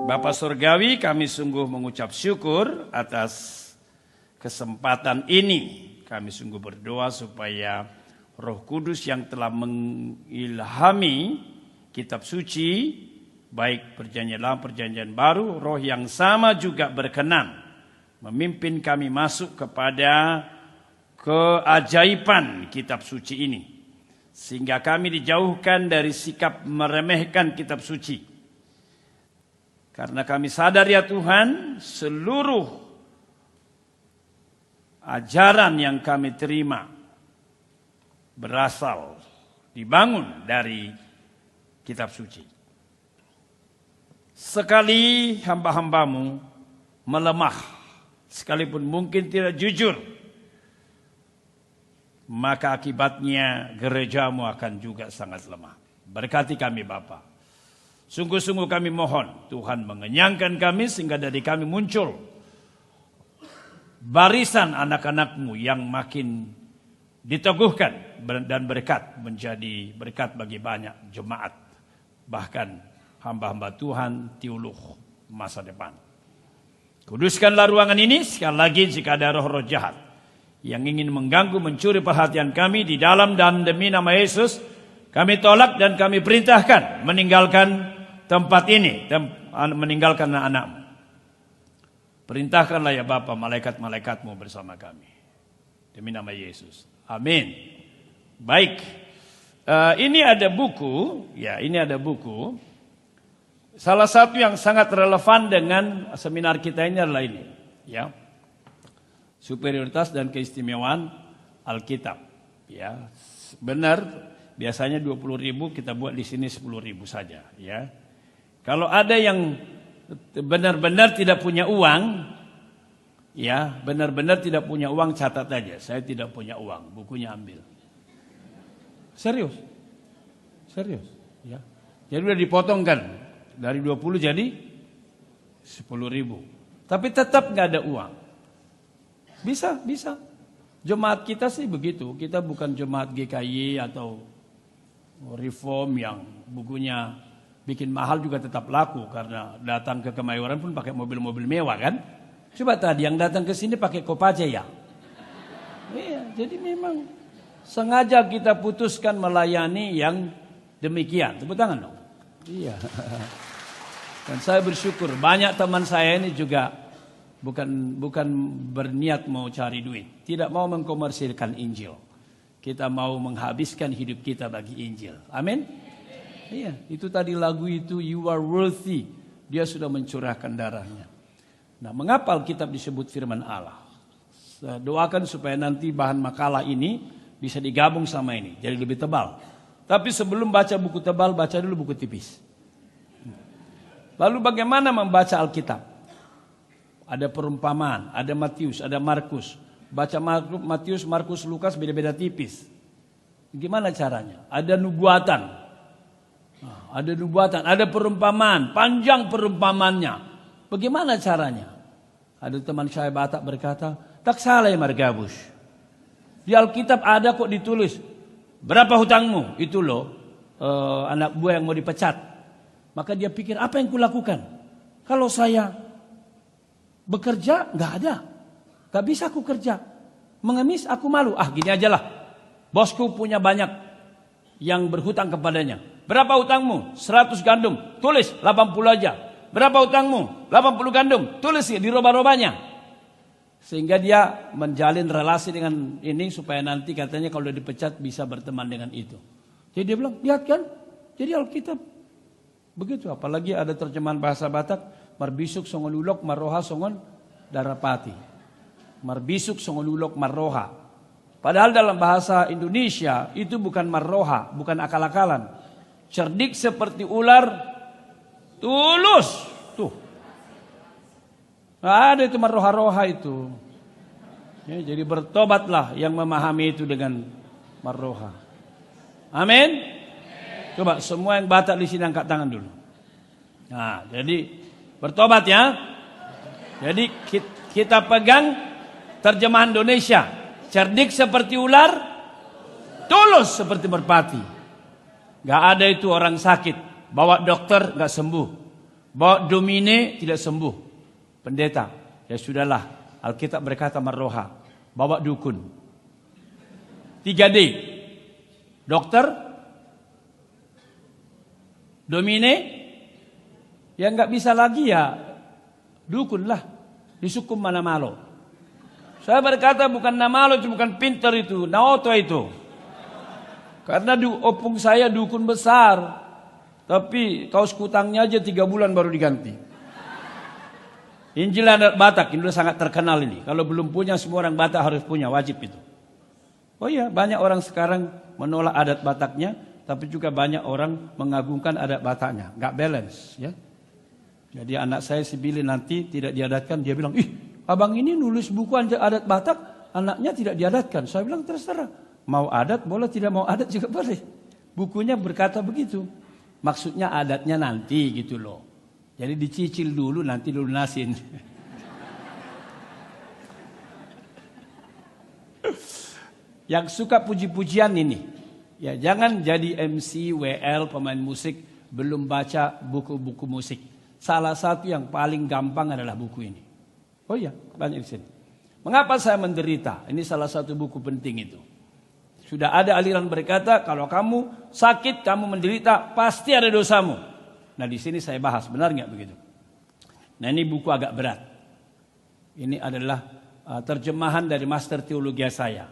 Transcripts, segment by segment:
Bapa Surgawi, kami sungguh mengucap syukur atas kesempatan ini. Kami sungguh berdoa supaya Roh Kudus yang telah mengilhami kitab suci, baik perjanjian lama, perjanjian baru, roh yang sama juga berkenan memimpin kami masuk kepada keajaiban kitab suci ini. Sehingga kami dijauhkan dari sikap meremehkan kitab suci. Karena kami sadar ya Tuhan, seluruh ajaran yang kami terima berasal, dibangun dari kitab suci. Sekali hamba-hambamu melemah, sekalipun mungkin tidak jujur, maka akibatnya gerejamu akan juga sangat lemah. Berkati kami Bapa. Sungguh-sungguh kami mohon Tuhan mengenyangkan kami sehingga dari kami muncul barisan anak-anak-Mu yang makin diteguhkan dan berkat, menjadi berkat bagi banyak jemaat, bahkan hamba-hamba Tuhan tiuluh masa depan. Kuduskanlah ruangan ini sekali lagi jika ada roh-roh jahat yang ingin mengganggu, mencuri perhatian kami di dalam dan demi nama Yesus, kami tolak dan kami perintahkan meninggalkan tempat ini, meninggalkan anak-anak-Mu. Perintahkanlah ya Bapa malaikat-malaikatmu bersama kami. Demi nama Yesus. Amin. Baik. Ini ada buku, ya ini ada buku. Salah satu yang sangat relevan dengan seminar kita ini adalah ini, ya. Superioritas dan keistimewaan Alkitab, ya. Benar, biasanya 20.000, kita buat di sini 10.000 saja, ya. Kalau ada yang benar-benar tidak punya uang, ya, benar-benar tidak punya uang, catat aja, saya tidak punya uang, bukunya ambil. Serius. Serius, ya. Jadi udah dipotongkan dari 20 jadi 10.000. Tapi tetap nggak ada uang. Bisa. Jemaat kita sih begitu. Kita bukan jemaat GKI atau Reform yang bukunya bikin mahal juga tetap laku karena datang ke Kemayoran pun pakai mobil-mobil mewah kan. Coba tadi yang datang ke sini pakai Kopaja ya. Iya, jadi memang sengaja kita putuskan melayani yang demikian. Tepuk tangan dong. Iya. Dan saya bersyukur banyak teman saya ini juga bukan berniat mau cari duit, tidak mau mengkomersilkan Injil. Kita mau menghabiskan hidup kita bagi Injil. Amin. Iya, itu tadi lagu itu You Are Worthy. Dia sudah mencurahkan darahnya. Nah, mengapa Alkitab disebut firman Allah? Saya doakan supaya nanti bahan makalah ini bisa digabung sama ini, jadi lebih tebal. Tapi sebelum baca buku tebal, baca dulu buku tipis. Lalu bagaimana membaca Alkitab? Ada perumpamaan, ada Matius, ada Markus. Baca Matius, Markus, Lukas beda-beda tipis. Gimana caranya? Ada nubuatan. Ada nubuatan, ada perumpamaan, panjang perumpamannya. Bagaimana caranya? Ada teman saya Batak berkata, tak salah ya Margabus. Di Alkitab ada kok ditulis, berapa hutangmu? Itu loh, anak buah yang mau dipecat. Maka dia pikir, apa yang kulakukan? Kalau saya bekerja, nggak ada. Gak bisa aku kerja. Mengemis, aku malu. Gini aja lah. Bosku punya banyak yang berhutang kepadanya. Berapa hutangmu? 100 gandum. Tulis 80 aja. Berapa hutangmu? 80 gandum. Tulis di roba-robanya. Sehingga dia menjalin relasi dengan ini supaya nanti katanya kalau dia dipecat bisa berteman dengan itu. Jadi dia bilang, lihat kan? Jadi Alkitab begitu. Apalagi ada terjemahan bahasa Batak, marbisuk songolulok marroha songon darapati. Marbisuk songolulok marroha. Padahal dalam bahasa Indonesia itu bukan marroha, bukan akal-akalan. Cerdik seperti ular, tulus. Tuh. Nah, ada itu marroha-roha itu. Ya, jadi bertobatlah yang memahami itu dengan marroha. Amin. Coba semua yang Batak di sini angkat tangan dulu. Nah, jadi bertobat ya. Jadi kita pegang terjemahan Indonesia. Cerdik seperti ular, tulus seperti merpati. Gak ada itu orang sakit, bawa dokter gak sembuh. Bawa domine tidak sembuh. Pendeta, ya sudahlah. Alkitab berkata marroha. Bawa dukun. 3D. Dokter. Domine. Ya nggak bisa lagi ya. Dukun lah. Disukum mana malo. Saya berkata bukan namalo itu, bukan pinter itu. Naoto itu. Karena opung saya dukun besar. Tapi kaos kutangnya aja 3 bulan baru diganti. Injil adat Batak, ini udah sangat terkenal ini. Kalau belum punya, semua orang Batak harus punya, wajib itu. Oh iya, banyak orang sekarang menolak adat Bataknya, tapi juga banyak orang mengagungkan adat Bataknya. Nggak balance, ya. Jadi anak saya si Billy nanti tidak diadatkan, dia bilang, ih, abang ini nulis buku adat Batak, anaknya tidak diadatkan. Saya bilang terserah, mau adat boleh, tidak mau adat juga boleh. Bukunya berkata begitu. Maksudnya adatnya nanti gitu loh. Jadi dicicil dulu nanti lunasin. Yang suka puji-pujian ini. Ya jangan jadi MC, WL, pemain musik belum baca buku-buku musik. Salah satu yang paling gampang adalah buku ini. Oh iya, banyak di sini. Mengapa saya menderita? Ini salah satu buku penting itu. Sudah ada aliran berkata, kalau kamu sakit, kamu menderita, pasti ada dosamu. Nah di sini saya bahas, benar nggak begitu? Nah ini buku agak berat. Ini adalah terjemahan dari master teologi saya.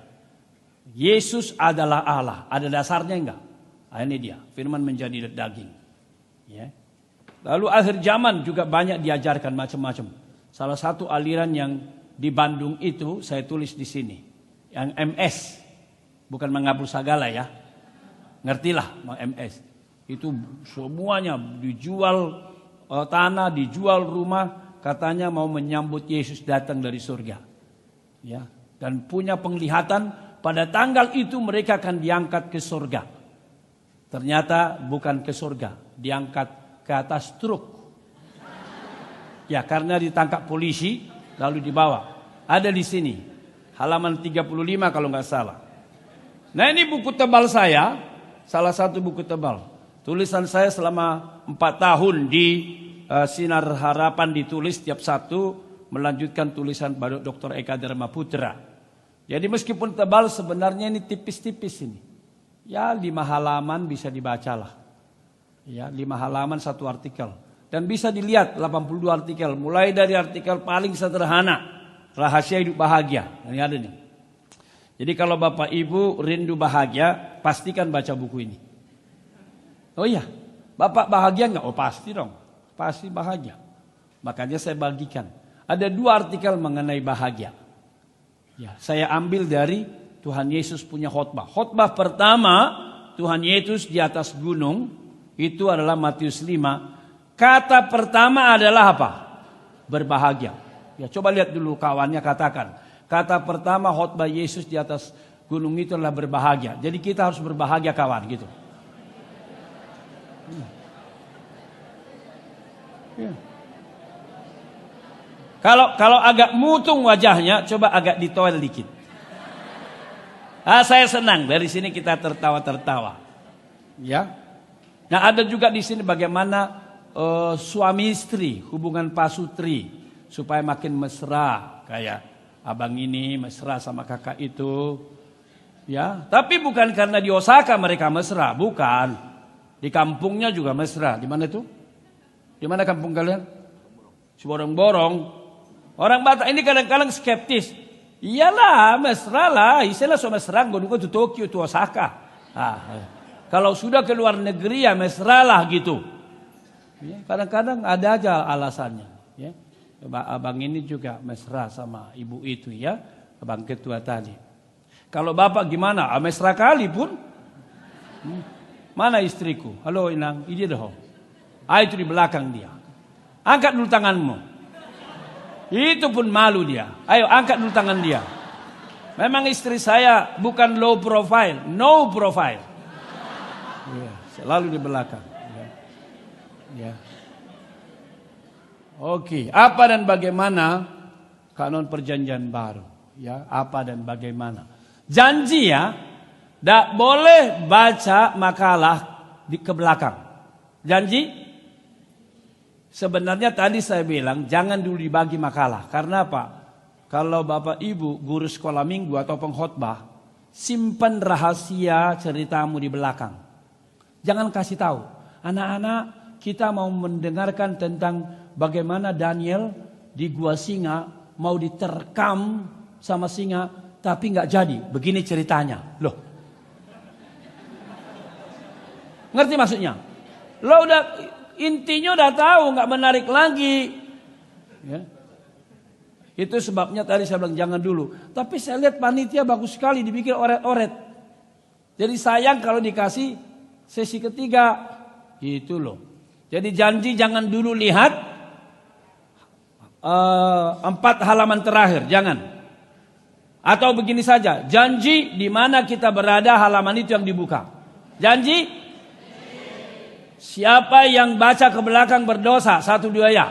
Yesus adalah Allah. Ada dasarnya enggak? Nah, ini dia, firman menjadi daging. Ya. Lalu akhir zaman juga banyak diajarkan macam-macam. Salah satu aliran yang di Bandung itu saya tulis di sini. Yang MS. Bukan mengabul segala ya. Ngertilah MS. Itu semuanya dijual tanah, dijual rumah. Katanya mau menyambut Yesus datang dari surga. Ya. Dan punya penglihatan pada tanggal itu mereka akan diangkat ke surga. Ternyata bukan ke surga. Diangkat ke atas truk. Ya karena ditangkap polisi lalu dibawa. Ada di sini. Halaman 35 kalau nggak salah. Nah ini buku tebal saya, salah satu buku tebal. Tulisan saya selama 4 tahun di Sinar Harapan ditulis tiap Sabtu, melanjutkan tulisan Dr. Eka Dharma Putra. Jadi meskipun tebal sebenarnya ini tipis-tipis ini. Ya 5 halaman bisa dibacalah. Ya 5 halaman 1 artikel. Dan bisa dilihat 82 artikel, mulai dari artikel paling sederhana, rahasia hidup bahagia. Ini ada nih. Jadi kalau Bapak Ibu rindu bahagia, pastikan baca buku ini. Oh iya, Bapak bahagia enggak? Oh pasti dong, pasti bahagia. Makanya saya bagikan. Ada 2 artikel mengenai bahagia. Ya, saya ambil dari Tuhan Yesus punya khotbah. Khotbah pertama, Tuhan Yesus di atas gunung, itu adalah Matius 5. Kata pertama adalah apa? Berbahagia. Ya coba lihat dulu kawannya katakan. Kata pertama khotbah Yesus di atas gunung itu adalah berbahagia. Jadi kita harus berbahagia kawan gitu. Ya. Kalau agak mutung wajahnya, coba agak ditoel dikit. Saya senang dari sini kita tertawa-tertawa. Ya. Nah ada juga di sini bagaimana suami istri hubungan pasutri supaya makin mesra kayak abang ini mesra sama kakak itu, ya. Tapi bukan karena di Osaka mereka mesra, bukan. Di kampungnya juga mesra. Di mana itu? Di mana kampung kalian? Ciborong-borong. Orang Batak ini kadang-kadang skeptis. Iyalah, mesra lah. Istilah so mesra, gue tuh Tokyo, tuh Osaka. Kalau sudah ke luar negeri ya mesra lah gitu. Ya, kadang-kadang ada aja alasannya. Ya. Abang ini juga mesra sama ibu itu ya, abang ketua tadi. Kalau bapak gimana? Mesra kali pun. Mana istriku? Halo Inang, ini dah. Itu di belakang dia. Angkat dulu tanganmu. Itu pun malu dia. Ayo angkat dulu tangan dia. Memang istri saya bukan low profile, no profile. Ya, selalu di belakang. Ya. Oke, apa dan bagaimana kanon perjanjian baru? Ya, apa dan bagaimana? Janji ya, tidak boleh baca makalah di ke belakang. Janji? Sebenarnya tadi saya bilang jangan dulu dibagi makalah. Karena apa? Kalau Bapak Ibu guru sekolah minggu atau pengkhotbah, simpan rahasia ceritamu di belakang. Jangan kasih tahu. Anak-anak, kita mau mendengarkan tentang bagaimana Daniel di gua singa mau diterkam sama singa, tapi nggak jadi. Begini ceritanya. Loh. Ngerti maksudnya? Lo udah intinya udah tahu, nggak menarik lagi. Ya. Itu sebabnya tadi saya bilang jangan dulu. Tapi saya lihat panitia bagus sekali dibikin oret-oret. Jadi sayang kalau dikasih sesi ketiga. Itu loh. Jadi janji jangan dulu lihat 4 halaman terakhir. Jangan. Atau begini saja. Janji di mana kita berada halaman itu yang dibuka. Janji? Siapa yang baca ke belakang berdosa? 1, 2 ya.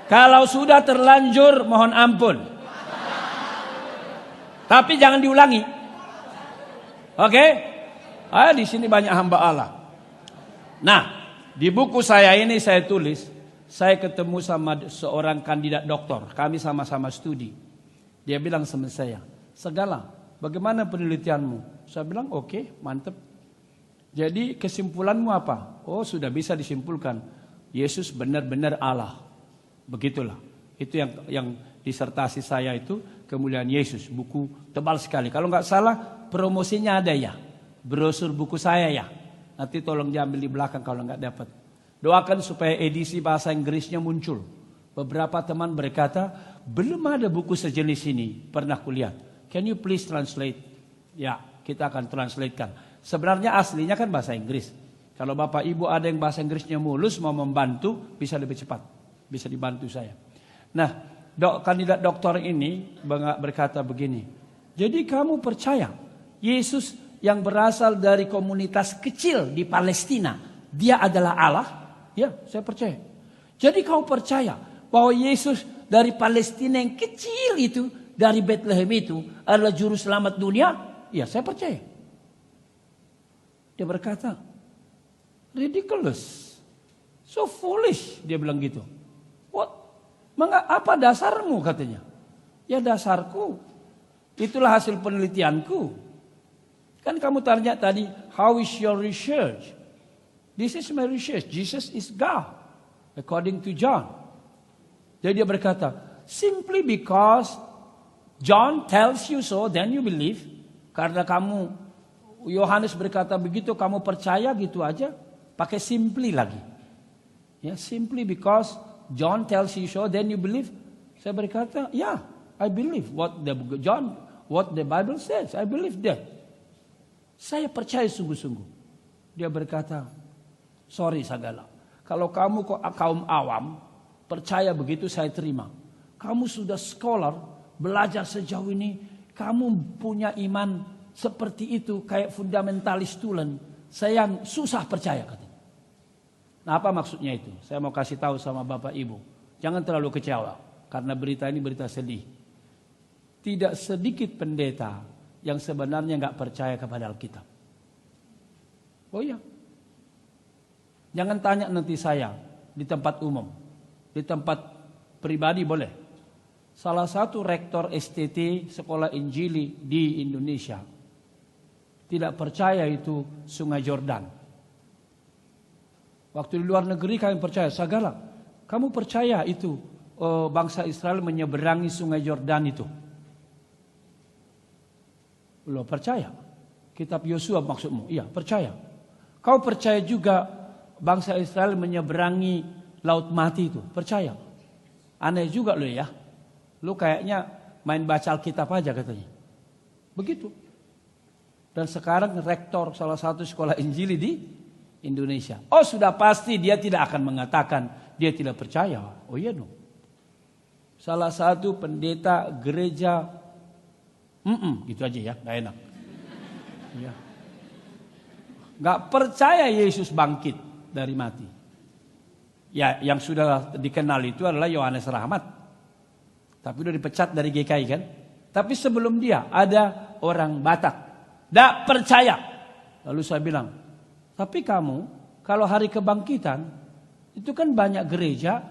Kalau sudah terlanjur mohon ampun. Tapi jangan diulangi. Oke? Di sini banyak hamba Allah. Nah, di buku saya ini saya tulis, saya ketemu sama seorang kandidat doktor. Kami sama-sama studi. Dia bilang sama saya, "Segala, bagaimana penelitianmu?" Saya bilang, "Oke, mantep." Jadi kesimpulanmu apa? Oh, sudah bisa disimpulkan. Yesus benar-benar Allah. Begitulah. Itu yang disertasi saya itu kemuliaan Yesus. Buku tebal sekali. Kalau nggak salah promosinya ada ya. Brosur buku saya ya. Nanti tolong diambil di belakang kalau nggak dapat. Doakan supaya edisi bahasa Inggrisnya muncul. Beberapa teman berkata, belum ada buku sejenis ini. Pernah kulihat. Can you please translate? Ya, kita akan translatekan. Sebenarnya aslinya kan bahasa Inggris. Kalau Bapak Ibu ada yang bahasa Inggrisnya mulus mau membantu, bisa lebih cepat. Bisa dibantu saya. Nah, kandidat doktor ini berkata begini. Jadi kamu percaya Yesus yang berasal dari komunitas kecil di Palestina, dia adalah Allah? Ya, saya percaya. Jadi kau percaya bahwa Yesus dari Palestina yang kecil itu, dari Bethlehem itu adalah juru selamat dunia? Ya, saya percaya. Dia berkata, ridiculous, so foolish, dia bilang gitu. Apa dasarmu katanya? Ya dasarku, itulah hasil penelitianku. Kan kamu tanya tadi, how is your research? This is my research. Jesus is God, according to John. Jadi dia berkata, simply because John tells you so, then you believe. Karena kamu, Yohanes berkata begitu, kamu percaya gitu aja. Pakai simply lagi. Ya, simply because John tells you so, then you believe. Saya berkata, yeah, I believe what the Bible says. I believe that. Saya percaya sungguh-sungguh. Dia berkata, sorry Sagala, kalau kamu kok kaum awam, percaya begitu saya terima. Kamu sudah scholar, belajar sejauh ini, kamu punya iman seperti itu, kayak fundamentalis tulen. Saya yang susah percaya katanya. Nah, apa maksudnya itu? Saya mau kasih tahu sama Bapak Ibu. Jangan terlalu kecewa. Karena berita ini berita sedih. Tidak sedikit pendeta yang sebenarnya nggak percaya kepada Alkitab. Oh iya. Jangan tanya nanti saya di tempat umum. Di tempat pribadi boleh. Salah satu rektor STT Sekolah Injili di Indonesia tidak percaya itu Sungai Yordan. Waktu di luar negeri kami percaya, Sagala, kamu percaya itu bangsa Israel menyeberangi Sungai Yordan itu? Belum percaya. Kitab Yosua maksudmu? Iya, percaya. Kau percaya juga bangsa Israel menyeberangi Laut Mati itu? Percaya. Aneh juga lo ya. Lo kayaknya main baca Alkitab aja katanya. Begitu. Dan sekarang rektor salah satu sekolah Injili di Indonesia. Oh sudah pasti dia tidak akan mengatakan dia tidak percaya. Oh iya dong. Salah satu pendeta gereja, gitu aja ya, nggak enak. Ya. Nggak percaya Yesus bangkit dari mati. Ya, yang sudah dikenal itu adalah Yohanes Rahmat. Tapi udah dipecat dari GKI kan. Tapi sebelum dia ada orang Batak. Nggak percaya. Lalu saya bilang, Tapi kamu, kalau hari kebangkitan, itu kan banyak gereja,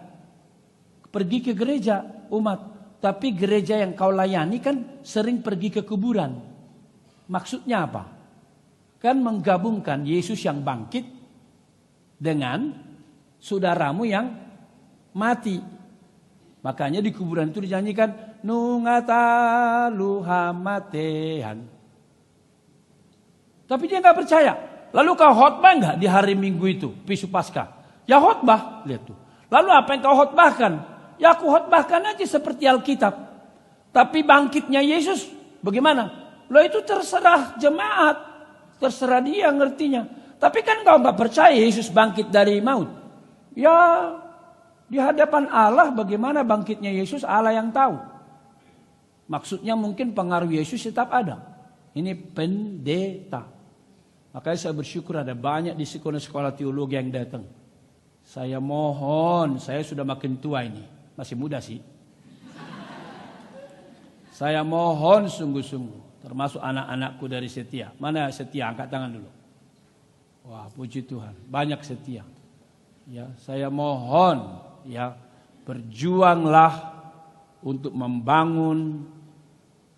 pergi ke gereja umat. Tapi gereja yang kau layani kan sering pergi ke kuburan. Maksudnya apa? Kan menggabungkan Yesus yang bangkit dengan saudaramu yang mati. Makanya di kuburan itu dinyanyikan Nungata luhamatehan. Tapi dia nggak percaya. Lalu kau khotbah nggak di hari Minggu itu, Pisu Paskah? Ya khotbah, lihat tuh. Lalu apa yang kau khotbahkan? Ya aku khotbahkan aja seperti Alkitab. Tapi bangkitnya Yesus bagaimana? Loh itu terserah jemaat. Terserah dia ngertinya. Tapi kan kau nggak percaya Yesus bangkit dari maut. Ya di hadapan Allah bagaimana bangkitnya Yesus, Allah yang tahu. Maksudnya mungkin pengaruh Yesus tetap ada. Ini pendeta. Makanya saya bersyukur ada banyak di sekolah-sekolah teologi yang datang. Saya mohon, saya sudah makin tua ini. Masih muda sih. Saya mohon sungguh-sungguh. Termasuk anak-anakku dari Setia. Mana Setia? Angkat tangan dulu. Wah, puji Tuhan. Banyak Setia. Ya, saya mohon ya, berjuanglah untuk membangun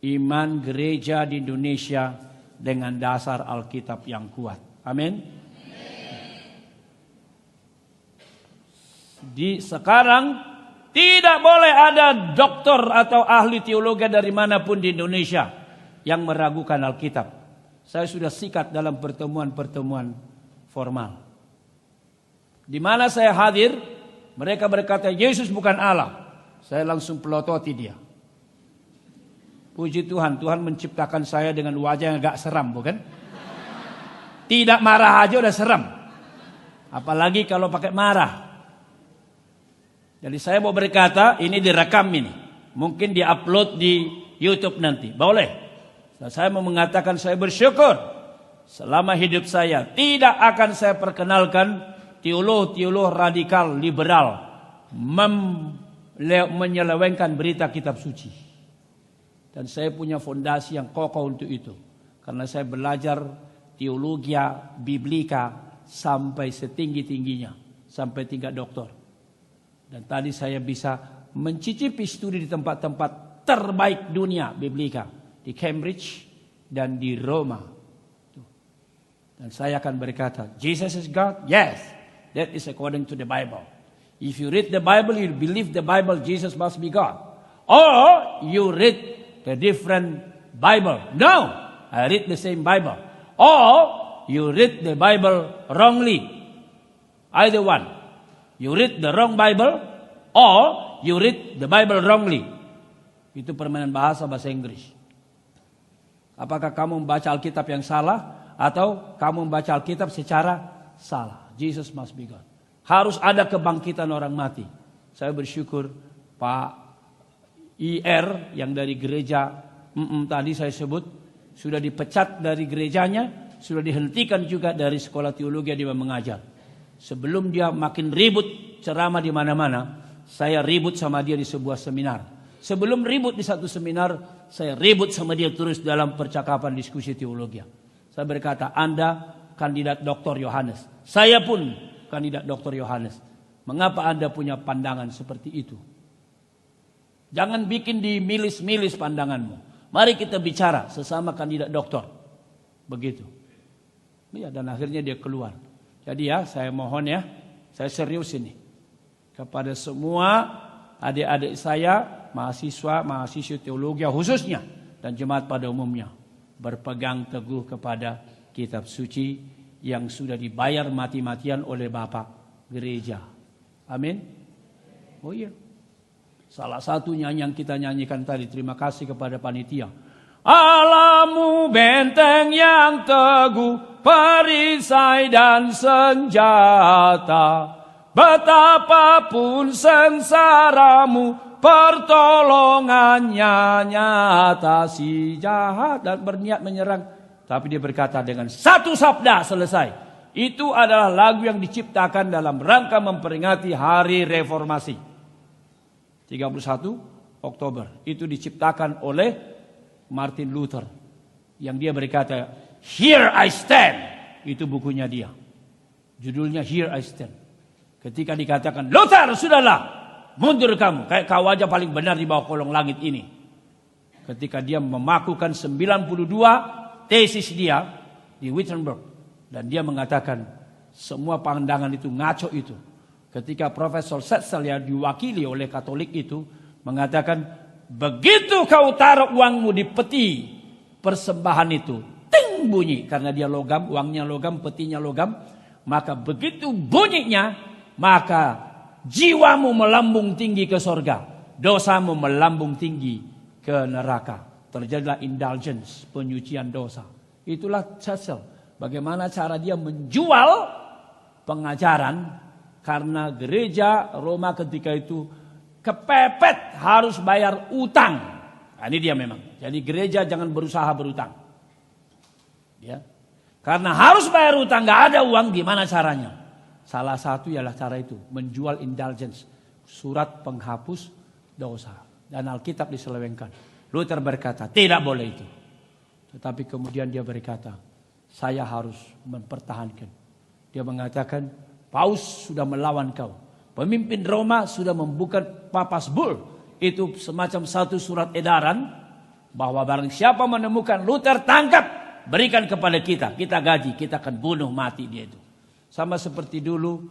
iman gereja di Indonesia dengan dasar Alkitab yang kuat. Amin. Sekarang tidak boleh ada dokter atau ahli teologi dari manapun di Indonesia yang meragukan Alkitab. Saya sudah sikat dalam pertemuan-pertemuan formal. Di mana saya hadir, mereka berkata Yesus bukan Allah. Saya langsung pelototi dia. Puji Tuhan, Tuhan menciptakan saya dengan wajah yang agak seram, bukan? Tidak marah aja udah seram. Apalagi kalau pakai marah. Jadi saya mau berkata, ini direkam ini. Mungkin di-upload di YouTube nanti. Boleh. Saya mau mengatakan saya bersyukur. Selama hidup saya tidak akan saya perkenalkan teolog-teolog radikal, liberal. Menyelewengkan berita kitab suci. Dan saya punya fondasi yang kokoh untuk itu. Karena saya belajar teologi biblika sampai setinggi-tingginya. Sampai tingkat doktor. Dan tadi saya bisa mencicipi studi di tempat-tempat terbaik dunia biblika. Di Cambridge dan di Roma. Dan saya akan berkata, Jesus is God? Yes. That is according to the Bible. If you read the Bible, you believe the Bible, Jesus must be God. Or you read the different Bible. No, I read the same Bible. Or you read the Bible wrongly. Either one. You read the wrong Bible or you read the Bible wrongly. Itu permainan bahasa Inggris. Apakah kamu membaca Alkitab yang salah atau kamu membaca Alkitab secara salah? Jesus must be God. Harus ada kebangkitan orang mati. Saya bersyukur Pak IR yang dari gereja tadi saya sebut sudah dipecat dari gerejanya, sudah dihentikan juga dari sekolah teologi dia mengajar. Sebelum dia makin ribut ceramah di mana-mana, saya ribut sama dia di sebuah seminar. Sebelum ribut di satu seminar, saya ribut sama dia terus dalam percakapan diskusi teologi. Saya berkata, Anda kandidat Dr. Yohanes. Saya pun kandidat Dr. Yohanes. Mengapa Anda punya pandangan seperti itu? Jangan bikin dimilis-milis pandanganmu. Mari kita bicara sesama kandidat doktor. Begitu. Ya, dan akhirnya dia keluar. Jadi ya, saya mohon ya, saya serius ini. Kepada semua adik-adik saya, mahasiswa teologi khususnya, dan jemaat pada umumnya. Berpegang teguh kepada kitab suci yang sudah dibayar mati-matian oleh Bapak Gereja. Amin. Oh iya. Salah satu nyanyi yang kita nyanyikan tadi, terima kasih kepada panitia. Alamu benteng yang teguh, perisai dan senjata. Betapapun sengsaramu, pertolongannya nyata. Si jahat dan berniat menyerang, tapi dia berkata dengan satu sabda selesai. Itu adalah lagu yang diciptakan dalam rangka memperingati hari reformasi. 31 Oktober. Itu diciptakan oleh Martin Luther. Yang dia berkata, Here I stand. Itu bukunya dia. Judulnya Here I Stand. Ketika dikatakan, Luther sudahlah, mundur kamu. Kayak kau aja paling benar di bawah kolong langit ini. Ketika dia memakukan 92 tesis dia di Wittenberg. Dan dia mengatakan semua pandangan itu ngaco itu. Ketika Profesor Setzel yang diwakili oleh Katolik itu mengatakan, begitu kau taruh uangmu di peti persembahan itu, ting bunyi. Karena dia logam, uangnya logam, petinya logam. Maka begitu bunyinya, maka jiwamu melambung tinggi ke sorga. Dosamu melambung tinggi ke neraka. Terjadilah indulgence, penyucian dosa. Itulah Setzel. Bagaimana cara dia menjual pengajaran. Karena gereja Roma ketika itu kepepet harus bayar utang. Nah, ini dia memang. Jadi gereja jangan berusaha berutang. Ya. Karena harus bayar utang, gak ada uang, gimana caranya? Salah satu ialah cara itu, menjual indulgence, surat penghapus dosa. Dan Alkitab diselewengkan. Luther berkata, tidak boleh itu. Tetapi kemudian dia berkata, saya harus mempertahankan. Dia mengatakan, Paus sudah melawan kau. Pemimpin Roma sudah membuka Papas Bull. Itu semacam satu surat edaran, bahwa barang siapa menemukan Luther, tangkap, berikan kepada kita. Kita gaji, kita akan bunuh mati dia itu. Sama seperti dulu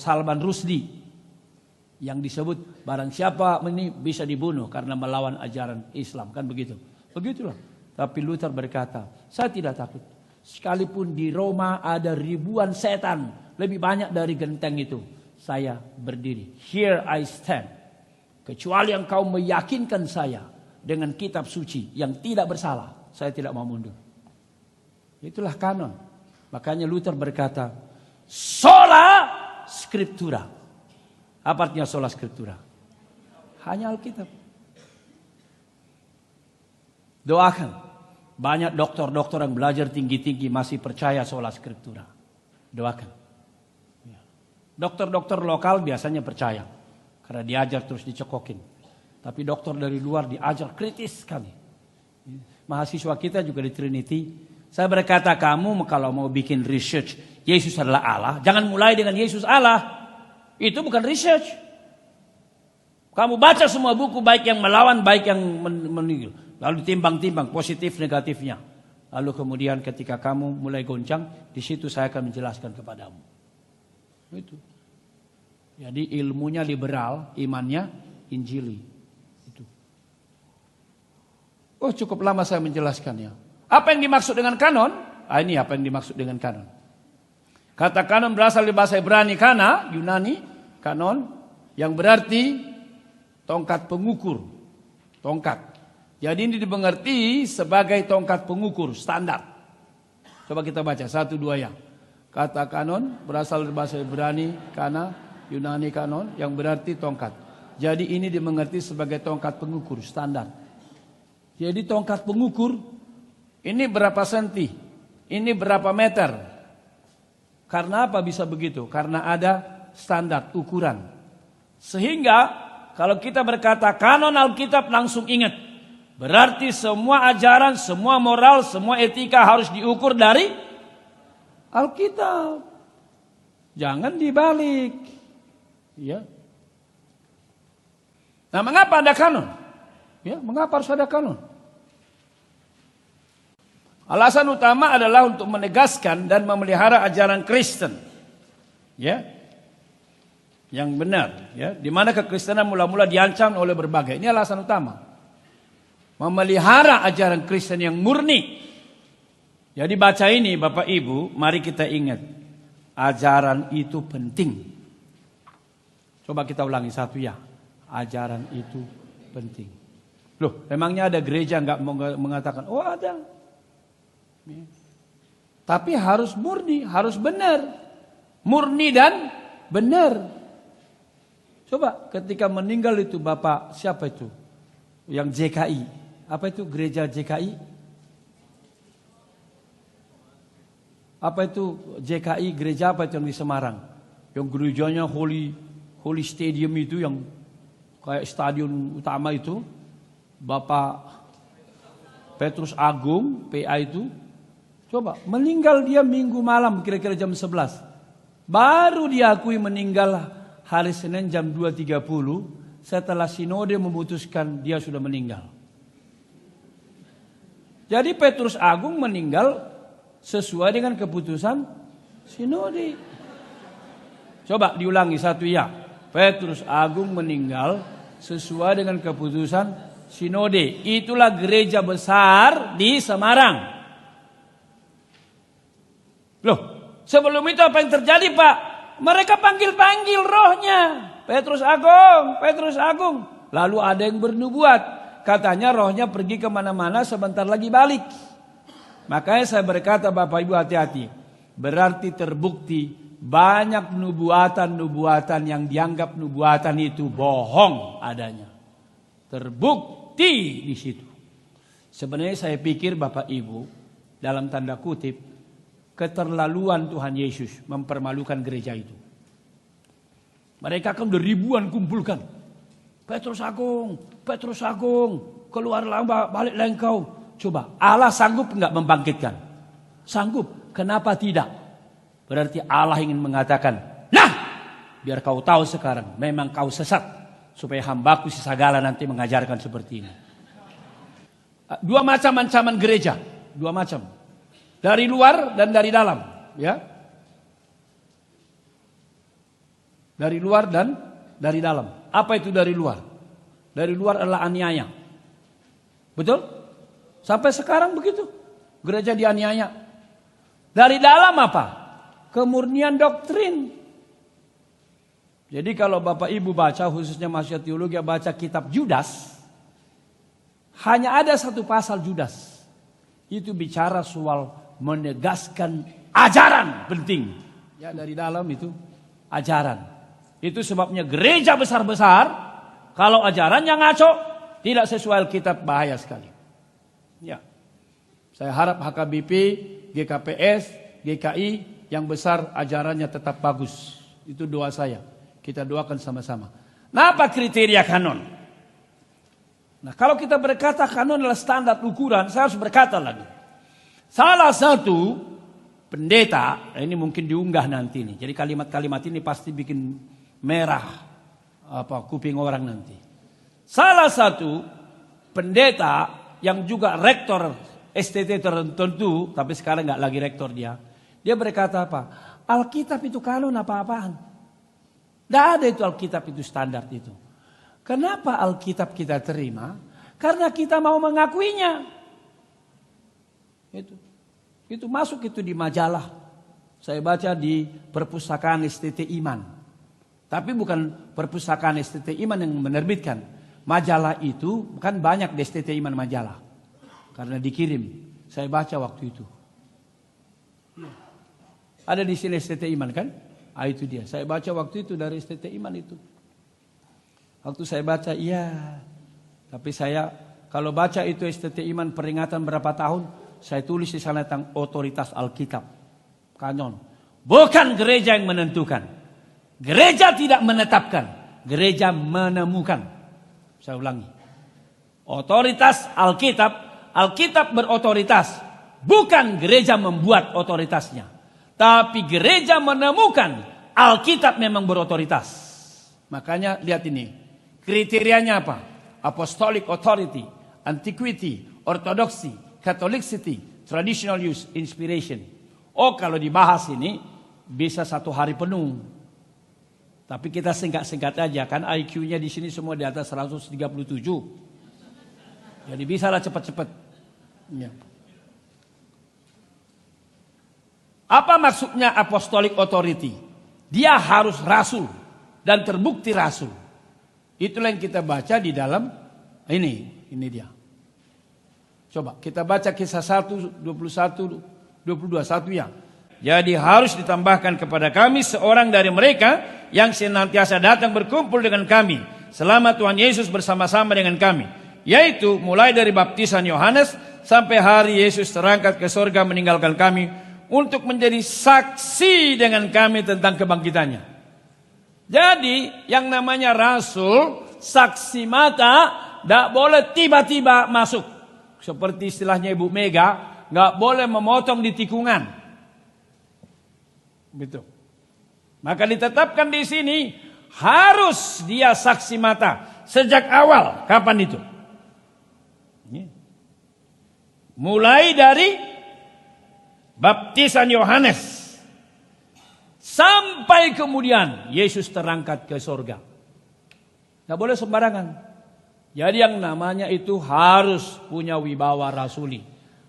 Salman Rushdie yang disebut barang siapa ini bisa dibunuh karena melawan ajaran Islam, kan begitu. Begitulah. Tapi Luther berkata, saya tidak takut. Sekalipun di Roma ada ribuan setan, lebih banyak dari genteng itu, saya berdiri. Here I stand. Kecuali engkau meyakinkan saya dengan kitab suci yang tidak bersalah, saya tidak mau mundur. Itulah kanon. Makanya Luther berkata, sola scriptura. Apa artinya sola scriptura? Hanya Alkitab. Doakan. Banyak dokter-dokter yang belajar tinggi-tinggi masih percaya sola scriptura. Doakan. Dokter-dokter lokal biasanya percaya. Karena diajar terus dicekokin. Tapi dokter dari luar diajar kritis sekali. Mahasiswa kita juga di Trinity. Saya berkata, kamu kalau mau bikin research Yesus adalah Allah, jangan mulai dengan Yesus Allah. Itu bukan research. Kamu baca semua buku, baik yang melawan, baik yang meninggal. Lalu timbang-timbang positif negatifnya. Lalu kemudian ketika kamu mulai goncang, di situ saya akan menjelaskan kepadamu. Itu. Jadi ilmunya liberal, imannya injili. Itu. Oh, cukup lama saya menjelaskannya. Apa yang dimaksud dengan kanon? Ini apa yang dimaksud dengan kanon. Kata kanon berasal dari bahasa Ibrani kana, Yunani, kanon, yang berarti tongkat pengukur. Tongkat. Jadi ini dimengerti sebagai tongkat pengukur, standar. Coba kita baca, 1, 2 ya. Kata kanon berasal dari bahasa Ibrani kana, Yunani kanon, yang berarti tongkat. Jadi ini dimengerti sebagai tongkat pengukur, standar. Jadi tongkat pengukur, ini berapa senti? Ini berapa meter? Karena apa bisa begitu? Karena ada standar ukuran. Sehingga kalau kita berkata kanon Alkitab langsung ingat. Berarti semua ajaran, semua moral, semua etika harus diukur dari Alkitab. Jangan dibalik. Ya. Nah, mengapa ada kanon? Ya, mengapa harus ada kanon? Alasan utama adalah untuk menegaskan dan memelihara ajaran Kristen. Ya. Yang benar, ya. Di mana kekristenan mula-mula diancam oleh berbagai. Ini alasan utama. Memelihara ajaran Kristen yang murni. Jadi baca ini Bapak Ibu, mari kita ingat. Ajaran itu penting. Coba kita ulangi satu ya. Ajaran itu penting. Loh, memangnya ada gereja enggak mengatakan, oh ada. Tapi harus murni, harus benar. Murni dan benar. Coba ketika meninggal itu Bapak, siapa itu? Yang JKI. Apa itu gereja JKI? Apa itu JKI, gereja apa itu yang di Semarang? Yang gerejanya Holy Stadium itu yang kayak stadion utama itu. Bapak Petrus Agung, PA itu. Coba, meninggal dia minggu malam kira-kira jam 11. Baru diakui meninggal hari Senin jam 2.30 setelah sinode memutuskan dia sudah meninggal. Jadi Petrus Agung meninggal sesuai dengan keputusan sinode. Coba diulangi satu ya. Petrus Agung meninggal sesuai dengan keputusan sinode. Itulah gereja besar di Semarang. Loh, sebelum itu apa yang terjadi, Pak? Mereka panggil-panggil rohnya. Petrus Agung. Lalu ada yang bernubuat. Katanya rohnya pergi kemana-mana, sebentar lagi balik. Makanya saya berkata, Bapak Ibu hati-hati. Berarti terbukti banyak nubuatan-nubuatan yang dianggap nubuatan itu bohong adanya. Terbukti di situ. Sebenarnya saya pikir Bapak Ibu, dalam tanda kutip, keterlaluan Tuhan Yesus mempermalukan gereja itu. Mereka kan udah ribuan kumpulkan. Petrus Agung, keluarlah baliklah engkau. Coba, Allah sanggup enggak membangkitkan? Sanggup, kenapa tidak? Berarti Allah ingin mengatakan, nah, biar kau tahu sekarang, memang kau sesat. Supaya hambaku si Sagala nanti mengajarkan seperti ini. Dua macam ancaman gereja, dua macam. Dari luar dan dari dalam, ya. Dari luar dan dari dalam. Apa itu dari luar? Dari luar adalah aniaya. Betul? Sampai sekarang begitu. Gereja dianiaya. Dari dalam apa? Kemurnian doktrin. Jadi kalau Bapak Ibu baca, khususnya mahasiswa teologi baca kitab Judas, hanya ada satu pasal Judas. Itu bicara soal menegaskan ajaran penting. Ya, dari dalam itu ajaran. Itu sebabnya gereja besar-besar kalau ajarannya ngaco, tidak sesuai Alkitab, bahaya sekali. Ya. Saya harap HKBP, GKPS, GKI yang besar ajarannya tetap bagus. Itu doa saya. Kita doakan sama-sama. Nah, apa kriteria kanon? Nah, kalau kita berkata kanon adalah standar ukuran, saya harus berkata lagi. Salah satu pendeta, ini mungkin diunggah nanti nih. Jadi kalimat-kalimat ini pasti bikin merah kuping orang nanti. Salah satu pendeta yang juga rektor STT tertentu, tapi sekarang nggak lagi rektor dia. Dia berkata apa? Alkitab itu kanon apa-apaan? Tidak ada itu Alkitab itu standar itu. Kenapa Alkitab kita terima? Karena kita mau mengakuinya. Itu masuk itu di majalah. Saya baca di perpustakaan STT Iman. Tapi bukan perpustakaan STT Iman yang menerbitkan. Majalah itu kan banyak di STT Iman majalah. Karena dikirim. Saya baca waktu itu. Ada di sini STT Iman kan? Ah, itu dia. Saya baca waktu itu dari STT Iman itu. Waktu saya baca, iya. Tapi saya kalau baca itu STT Iman peringatan berapa tahun, saya tulis di sana tentang otoritas Alkitab. Kanon. Bukan gereja yang menentukan. Gereja tidak menetapkan. Gereja menemukan. Saya ulangi. Otoritas Alkitab. Alkitab berotoritas. Bukan gereja membuat otoritasnya. Tapi gereja menemukan. Alkitab memang berotoritas. Makanya lihat ini. Kriterianya apa? Apostolic authority. Antiquity. Orthodoxy. Catholicity, traditional use, inspiration. Oh, kalau dibahas ini bisa 1 hari penuh. Tapi kita singkat-singkat aja kan, IQ-nya di sini semua di atas 137. Jadi bisalah cepat-cepat. Ya. Apa maksudnya apostolic authority? Dia harus rasul dan terbukti rasul. Itulah yang kita baca di dalam ini dia. Coba kita baca kisah 1, 21, 22, 1 ya. Jadi harus ditambahkan kepada kami seorang dari mereka yang senantiasa datang berkumpul dengan kami selama Tuhan Yesus bersama-sama dengan kami. Yaitu mulai dari baptisan Yohanes sampai hari Yesus terangkat ke sorga meninggalkan kami untuk menjadi saksi dengan kami tentang kebangkitannya. Jadi yang namanya rasul, saksi mata, tidak boleh tiba-tiba masuk. Seperti istilahnya Ibu Mega, nggak boleh memotong di tikungan. Gitu. Maka ditetapkan di sini harus dia saksi mata sejak awal. Kapan itu? Mulai dari baptisan Yohanes sampai kemudian Yesus terangkat ke surga. Nggak boleh sembarangan. Jadi yang namanya itu harus punya wibawa rasuli.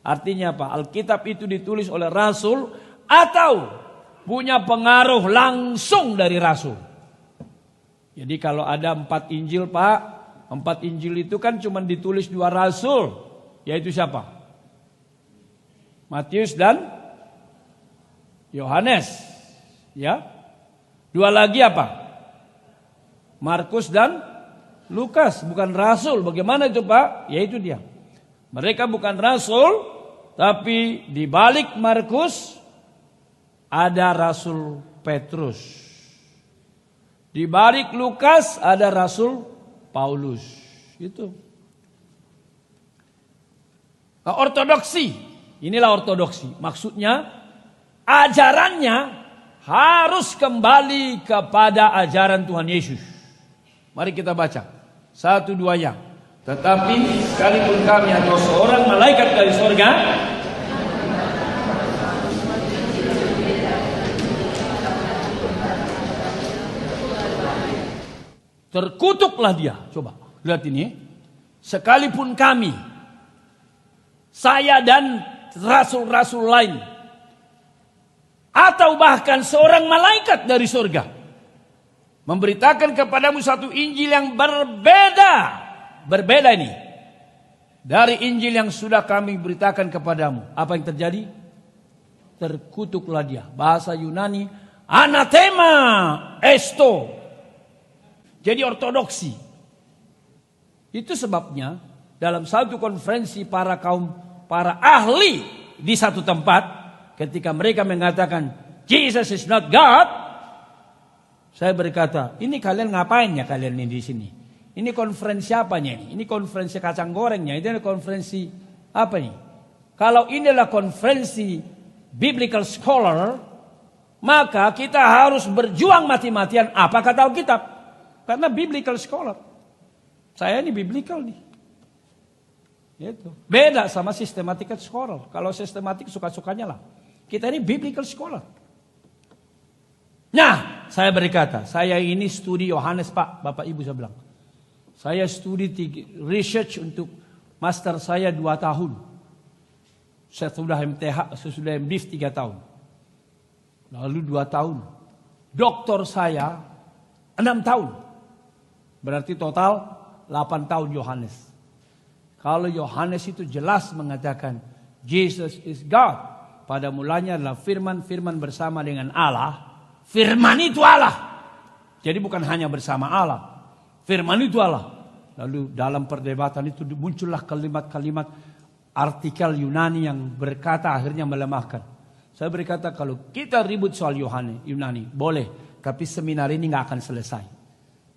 Artinya apa? Alkitab itu ditulis oleh rasul atau punya pengaruh langsung dari rasul. Jadi kalau ada 4 Injil Pak, 4 Injil itu kan cuma ditulis 2 rasul. Yaitu siapa? Matius dan Yohanes. Ya. 2 lagi apa? Markus dan Lukas. Bukan rasul. Bagaimana itu Pak? Ya itu dia. Mereka bukan rasul, tapi di balik Markus ada rasul Petrus. Di balik Lukas ada rasul Paulus. Itu. Nah, ortodoksi. Inilah ortodoksi. Maksudnya ajarannya harus kembali kepada ajaran Tuhan Yesus. Mari kita baca. 1, 2-nya. Tetapi sekalipun kami atau seorang malaikat dari surga terkutuklah dia. Coba lihat ini. Sekalipun kami, saya dan rasul-rasul lain, atau bahkan seorang malaikat dari surga memberitakan kepadamu satu Injil yang berbeda. Berbeda ini dari Injil yang sudah kami beritakan kepadamu. Apa yang terjadi? Terkutuklah dia. Bahasa Yunani anathema esto. Jadi ortodoksi. Itu sebabnya dalam satu konferensi para ahli di satu tempat, ketika mereka mengatakan Jesus is not God, saya berkata, ini kalian ngapain ya kalian ini di sini? Ini konferensi apanya ini? Ini konferensi kacang gorengnya, ini konferensi apa nih? Kalau inilah konferensi biblical scholar, maka kita harus berjuang mati-matian apa kata Alkitab. Karena biblical scholar. Saya ini biblical nih. Itu. Beda sama systematic scholar. Kalau sistematik suka-sukanya lah. Kita ini biblical scholar. Nah, saya berkata, saya ini studi Yohanes Pak, Bapak Ibu saya bilang. Saya studi research untuk master saya 2 tahun. Saya sudah MTH, sesudah MDiv 3 tahun. Lalu 2 tahun. Doktor saya 6 tahun. Berarti total 8 tahun Yohanes. Kalau Yohanes itu jelas mengatakan Jesus is God. Pada mulanya adalah firman bersama dengan Allah. Firman itu Allah. Jadi bukan hanya bersama Allah. Firman itu Allah. Lalu dalam perdebatan itu muncullah kalimat-kalimat artikel Yunani yang berkata akhirnya melemahkan. Saya berkata kalau kita ribut soal Yunani boleh. Tapi seminar ini gak akan selesai.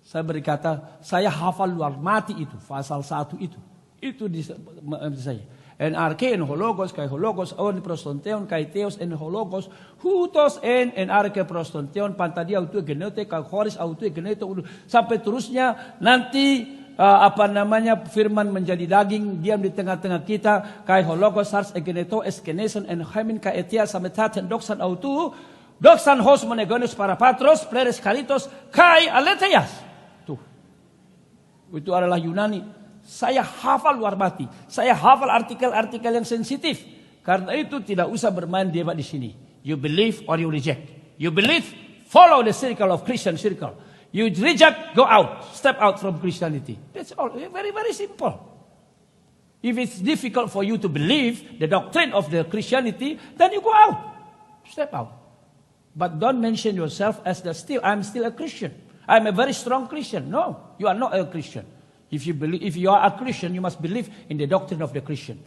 Saya berkata saya hafal luar mati itu. Pasal 1 itu. Itu di saya. En arke en hologos kai hologos on prostonteon kai theos en hologos hutos en arke prostonteon pantadia autu genote kai horis autu genote sampai terusnya nanti firman menjadi daging diam di tengah-tengah kita kai hologos sars egeneto eskeneson en hemin kai etia sametaten doksan autu doksan hos monegonus para patros pleres kalitos kai aletheas. Tuh. Itu adalah Yunani. Saya hafal luar mati. Saya hafal artikel-artikel yang sensitif. Karena itu tidak usah bermain debat di sini. You believe or you reject. You believe, follow the circle of Christian circle. You reject, go out. Step out from Christianity. That's all. Very, very simple. If it's difficult for you to believe the doctrine of the Christianity, then you go out. Step out. But don't mention yourself as I'm still a Christian. I'm a very strong Christian. No, you are not a Christian. If you are a Christian, you must believe in the doctrine of the Christian.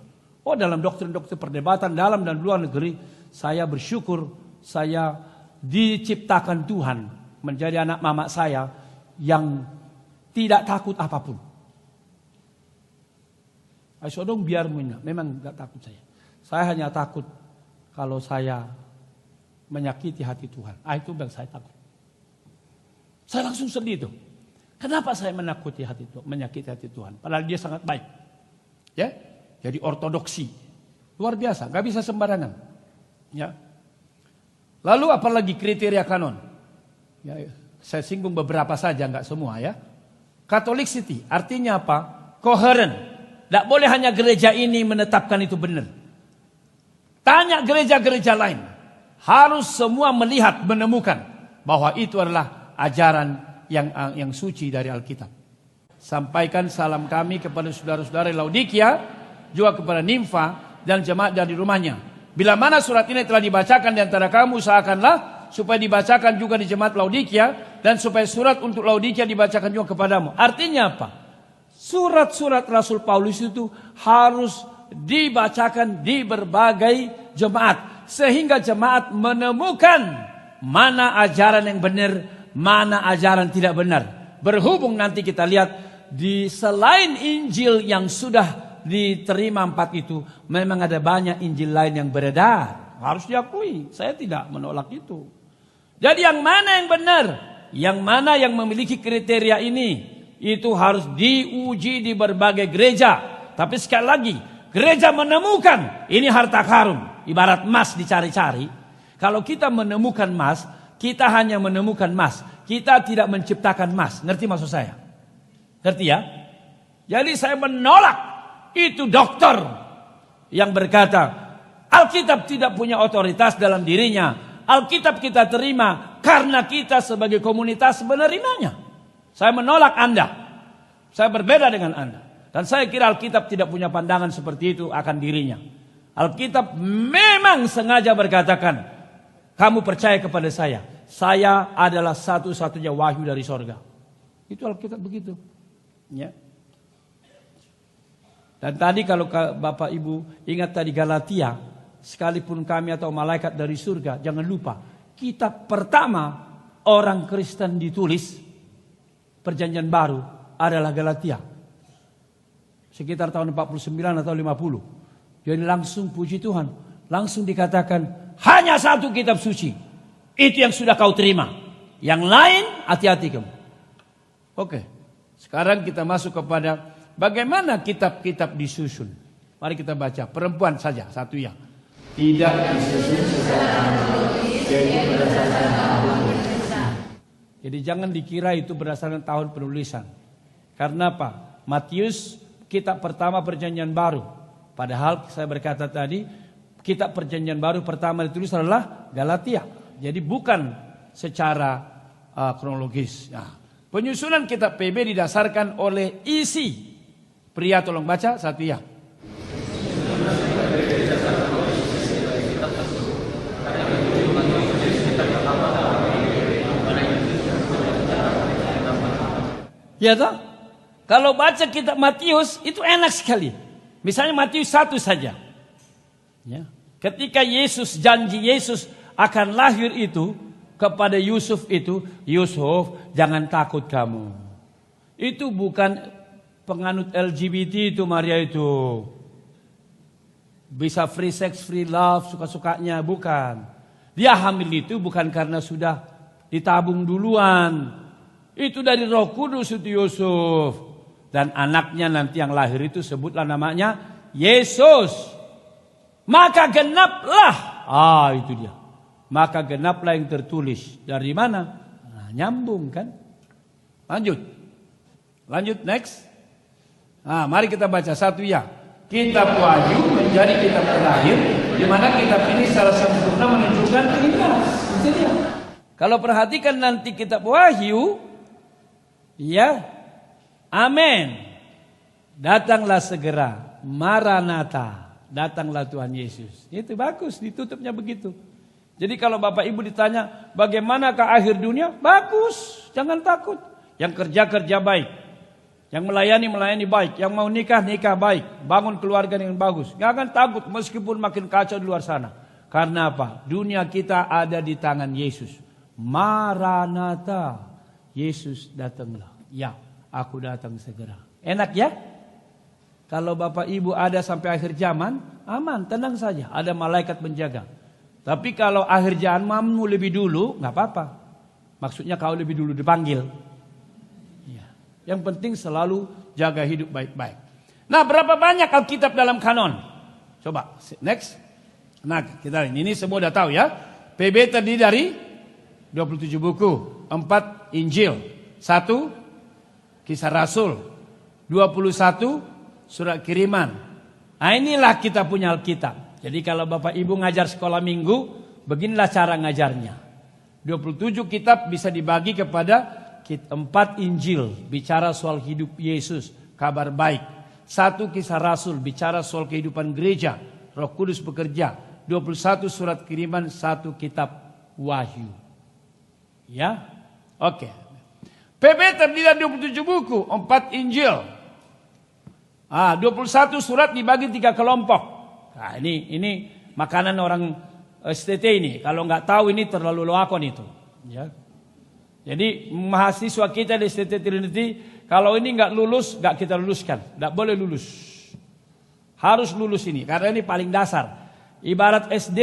Oh, dalam doktrin-doktrin perdebatan dalam dan luar negeri, saya bersyukur saya diciptakan Tuhan menjadi anak mama saya yang tidak takut apapun. Aisodong biar memang tidak takut saya. Saya hanya takut kalau saya menyakiti hati Tuhan. Itu yang saya takut. Saya langsung sedih tuh. Kenapa saya menyakiti hati Tuhan? Padahal dia sangat baik. Ya, jadi ortodoksi. Luar biasa, gak bisa sembarangan. Ya. Lalu apalagi kriteria kanon? Ya, saya singgung beberapa saja, gak semua ya. Catholicity, artinya apa? Koheren. Tidak boleh hanya gereja ini menetapkan itu benar. Tanya gereja-gereja lain. Harus semua melihat, menemukan bahwa itu adalah ajaran yang suci dari Alkitab. Sampaikan salam kami kepada saudara-saudara Laodikia, juga kepada Nimfa dan jemaat dari rumahnya. Bila mana surat ini telah dibacakan di antara kamu, usahakanlah supaya dibacakan juga di jemaat Laodikia, dan supaya surat untuk Laodikia dibacakan juga kepadamu. Artinya apa? Surat-surat Rasul Paulus itu harus dibacakan di berbagai jemaat, sehingga jemaat menemukan mana ajaran yang benar, mana ajaran tidak benar. Berhubung nanti kita lihat di selain Injil yang sudah diterima 4 itu, memang ada banyak Injil lain yang beredar. Harus diakui, saya tidak menolak itu. Jadi yang mana yang benar, yang mana yang memiliki kriteria ini, itu harus diuji di berbagai gereja. Tapi sekali lagi, gereja menemukan ini harta karun, ibarat emas dicari-cari. Kalau kita menemukan emas, kita hanya menemukan emas. Kita tidak menciptakan emas. Ngerti maksud saya? Ngerti ya? Jadi saya menolak itu dokter yang berkata Alkitab tidak punya otoritas dalam dirinya. Alkitab kita terima karena kita sebagai komunitas menerimanya. Saya menolak Anda. Saya berbeda dengan Anda. Dan saya kira Alkitab tidak punya pandangan seperti itu akan dirinya. Alkitab memang sengaja berkatakan, kamu percaya kepada saya adalah satu-satunya wahyu dari sorga. Itu Alkitab begitu. Ya. Dan tadi kalau Bapak Ibu ingat tadi Galatia, sekalipun kami atau malaikat dari surga, jangan lupa, kitab pertama orang Kristen ditulis Perjanjian Baru adalah Galatia. Sekitar tahun 49 atau 50. Jadi langsung puji Tuhan, langsung dikatakan hanya satu kitab suci. Itu yang sudah kau terima. Yang lain hati-hati kamu. Oke. Sekarang kita masuk kepada bagaimana kitab-kitab disusun. Mari kita baca. Perempuan saja satu ya. Tidak disusun secara jadi berdasarkan tahun. Jadi jangan dikira itu berdasarkan tahun penulisan. Karena apa? Matius kitab pertama Perjanjian Baru. Padahal saya berkata tadi kitab Perjanjian Baru pertama ditulis adalah Galatia. Jadi bukan secara kronologis. Nah, penyusunan kitab PB didasarkan oleh isi. Pria tolong baca satu ya. Ya toh? Kalau baca kitab Matius itu enak sekali. Misalnya Matius 1 saja. Ya. Ketika janji Yesus akan lahir itu kepada Yusuf itu, Yusuf jangan takut kamu. Itu bukan penganut LGBT itu Maria itu. Bisa free sex, free love, suka-sukanya, bukan. Dia hamil itu bukan karena sudah ditabung duluan. Itu dari Roh Kudus itu Yusuf. Dan anaknya nanti yang lahir itu sebutlah namanya Yesus. Maka genaplah. Itu dia. Maka genaplah yang tertulis. Dari mana? Nah, nyambung kan? Lanjut next. Mari kita baca satu ya. Kitab Wahyu menjadi kitab terakhir, di mana kitab ini secara sempurna menunjukkan kebenaran. Itu dia. Kalau perhatikan nanti kitab Wahyu, ya, amin. Datanglah segera, Maranatha. Datanglah Tuhan Yesus. Itu bagus, ditutupnya begitu. Jadi kalau Bapak Ibu ditanya bagaimanakah akhir dunia? Bagus, jangan takut. Yang kerja baik, yang melayani baik, yang mau nikah baik, bangun keluarga dengan bagus. Gak akan takut meskipun makin kacau di luar sana. Karena apa? Dunia kita ada di tangan Yesus. Maranatha, Yesus datanglah. Ya, aku datang segera. Enak ya? Kalau Bapak Ibu ada sampai akhir zaman, aman, tenang saja. Ada malaikat menjaga. Tapi kalau akhir zaman mau lebih dulu, nggak apa-apa. Maksudnya kau lebih dulu dipanggil. Ya. Yang penting selalu jaga hidup baik-baik. Nah, berapa banyak Alkitab dalam kanon? Coba, next. Nah, kita ini semua udah tahu ya. PB terdiri dari 27 buku, 4 Injil, 1 Kisah Rasul, 21 surat kiriman. Nah, inilah kita punya Alkitab. Jadi kalau Bapak Ibu ngajar sekolah minggu, beginilah cara ngajarnya. 27 kitab bisa dibagi kepada 4 Injil, bicara soal hidup Yesus, kabar baik. 1 Kisah Rasul, bicara soal kehidupan gereja, Roh Kudus bekerja. 21 surat kiriman, 1 kitab Wahyu. Ya, oke. PB terdiri dari 27 buku, 4 Injil. 21 surat dibagi 3 kelompok. Nah, ini makanan orang STT ini. Kalau nggak tahu ini terlalu loakon itu. Ya. Jadi mahasiswa kita di STT Trinity, kalau ini nggak lulus, nggak kita luluskan. Nggak boleh lulus. Harus lulus ini, karena ini paling dasar. Ibarat SD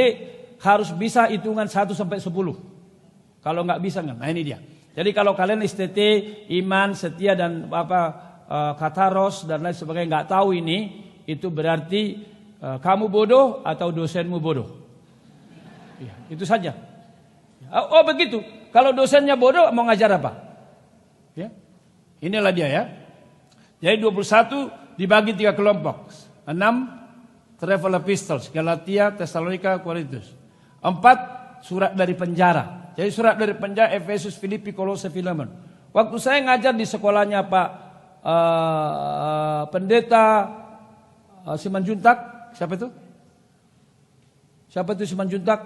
harus bisa hitungan 1 sampai 10. Kalau nggak bisa nggak, nah ini dia. Jadi kalau kalian STT, iman, setia dan kataros dan lain sebagainya nggak tahu ini, itu berarti kamu bodoh atau dosenmu bodoh. Ya, itu saja. Oh begitu. Kalau dosennya bodoh mau ngajar apa? Ya. Inilah dia ya. Jadi 21 dibagi 3 kelompok. 6 travel epistles, Galatia, Tesalonika, Korintus. 4 surat dari penjara. Jadi surat dari penjara Efesus, Filipi, Kolose, Filemon. Waktu saya ngajar di sekolahnya Pak Pendeta Simanjuntak, siapa itu? Siapa itu Simanjuntak?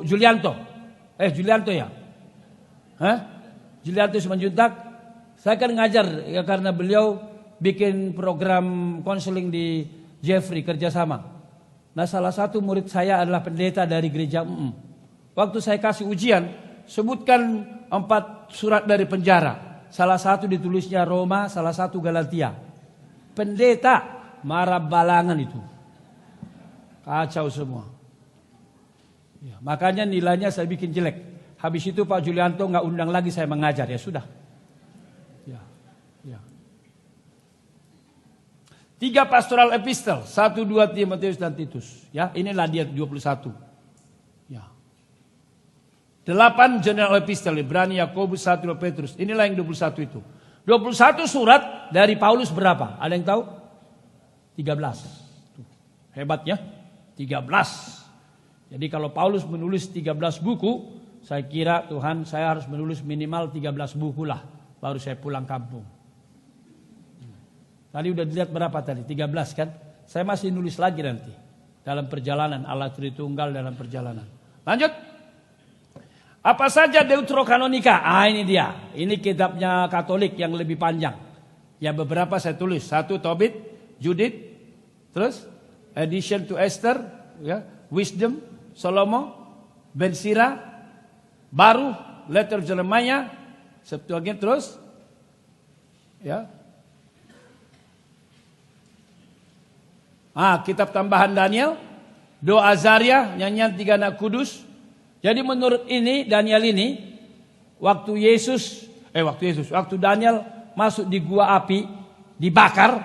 Julianto. Julianto ya? Julianto Simanjuntak. Saya kan ngajar ya, karena beliau bikin program konseling di Jeffrey kerjasama. Nah, salah satu murid saya adalah pendeta dari gereja Waktu saya kasih ujian, sebutkan 4 surat dari penjara. Salah satu ditulisnya Roma, salah satu Galatia. Pendeta marah balangan itu. Kacau semua. Ya, makanya nilainya saya bikin jelek. Habis itu Pak Julianto nggak undang lagi saya mengajar, ya sudah. Ya. 3 pastoral epistle, 1, 2 Timotius dan Titus. Ya, inilah dia 21. Ya. 8 general epistle, Ibrani, Yakobus, 1 Petrus. Inilah yang 21 itu. 21 surat dari Paulus berapa? Ada yang tahu? 13. Hebatnya, 13. Jadi kalau Paulus menulis 13 buku, saya kira Tuhan saya harus menulis minimal 13 buku lah. Baru saya pulang kampung. Tadi udah dilihat berapa tadi? 13 kan? Saya masih nulis lagi nanti. Dalam perjalanan, Allah Tritunggal dalam perjalanan. Lanjut. Apa saja Deuterokanonika? Ini dia. Ini kitabnya Katolik yang lebih panjang. Ya beberapa saya tulis. 1 Tobit, Judith, terus Addition to Esther, ya, Wisdom, Salomo, Ben Sira, Baruch, Letter of Jeremiah, Septuagint, terus ya. Kitab tambahan Daniel, doa Azaria, nyanyian 3 anak kudus. Jadi menurut ini Daniel ini waktu Daniel masuk di gua api, dibakar,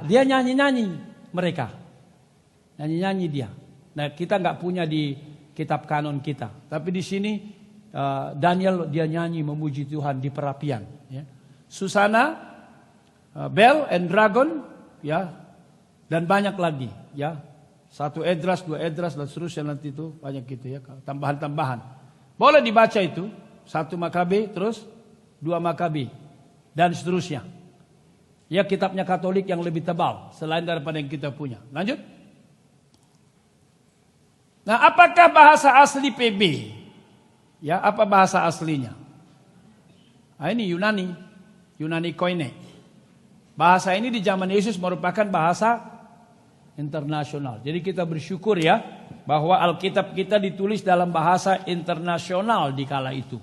dia nyanyi-nyanyi mereka. Nyanyi-nyanyi dia. Nah, kita nggak punya di kitab kanon kita. Tapi di sini Daniel dia nyanyi memuji Tuhan di perapian, ya. Susana, Bell and Dragon, ya. Dan banyak lagi, ya. 1 Esdras, 2 Esdras dan seterusnya nanti itu banyak gitu ya, tambahan-tambahan. Boleh dibaca itu, 1 Makabe, terus 2 Makabe dan seterusnya. Ya, kitabnya Katolik yang lebih tebal selain daripada yang kita punya. Lanjut. Nah, apakah bahasa asli PB? Ya, apa bahasa aslinya? Ini Yunani Koine. Bahasa ini di zaman Yesus merupakan bahasa internasional. Jadi kita bersyukur ya bahwa Alkitab kita ditulis dalam bahasa internasional di kala itu.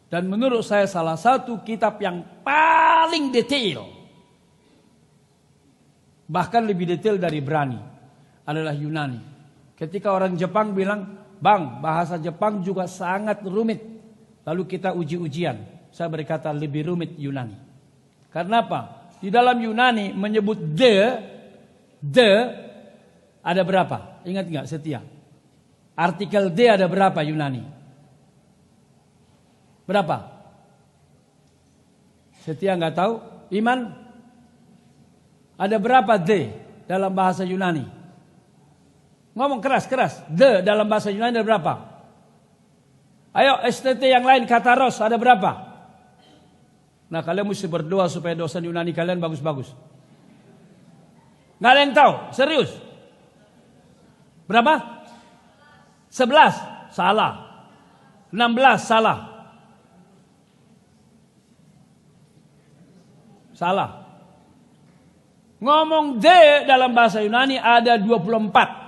Dan menurut saya salah satu kitab yang paling detail, bahkan lebih detail dari Ibrani, adalah Yunani. Ketika orang Jepang bilang, "Bang, bahasa Jepang juga sangat rumit." Lalu kita uji-ujian. Saya berkata lebih rumit Yunani. Karena apa? Di dalam Yunani menyebut the ada berapa? Ingat nggak Setia? Artikel the ada berapa Yunani? Berapa? Setia nggak tahu? Iman? Ada berapa the dalam bahasa Yunani? Ngomong keras. The dalam bahasa Yunani ada berapa? Ayo STT yang lain, kataros ada berapa? Nah kalian mesti berdoa supaya dosen Yunani kalian bagus-bagus. Nggak ada yang tahu? Serius? Berapa? 11? Salah. 16? Salah. Salah. Ngomong de dalam bahasa Yunani ada 24.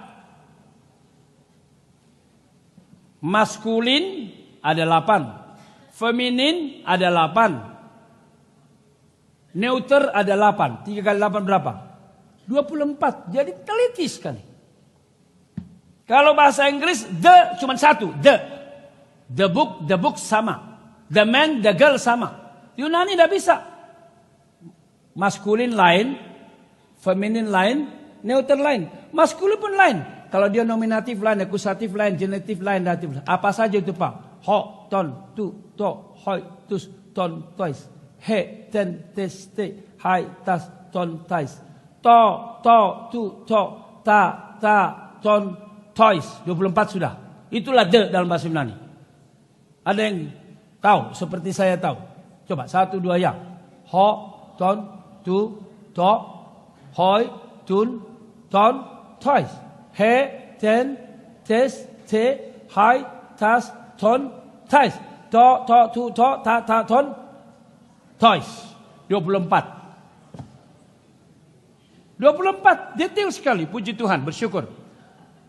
Maskulin ada 8. Feminin ada 8. Neuter ada 8. 3 kali 8 berapa? 24. Jadi teliti sekali. Kalau bahasa Inggris the cuma satu. The book sama. The man, the girl sama. Yunani tidak bisa. Maskulin lain. Feminin lain. Neuter lain. Maskulin pun lain. Kalau dia nominatif lain, akusatif lain, genitif lain, datif lain. Apa saja itu Pak? Ho, ton, tu, to, hoi, tus, ton, tois. He, ten, tes, te, hai, tas, ton, tais. To, tu, to, ta, ton, tois. 24 sudah. Itulah the dalam bahasa Yunani. Ada yang tahu seperti saya tahu? Coba 1, 2 ya. Ho, ton, tu, to, hoi, tun, ton, tois. He, ten, tes, te, hai, tas, ton, tais. To, tu, to, ta, ton, tois. 24. 24. Detail sekali. Puji Tuhan. Bersyukur.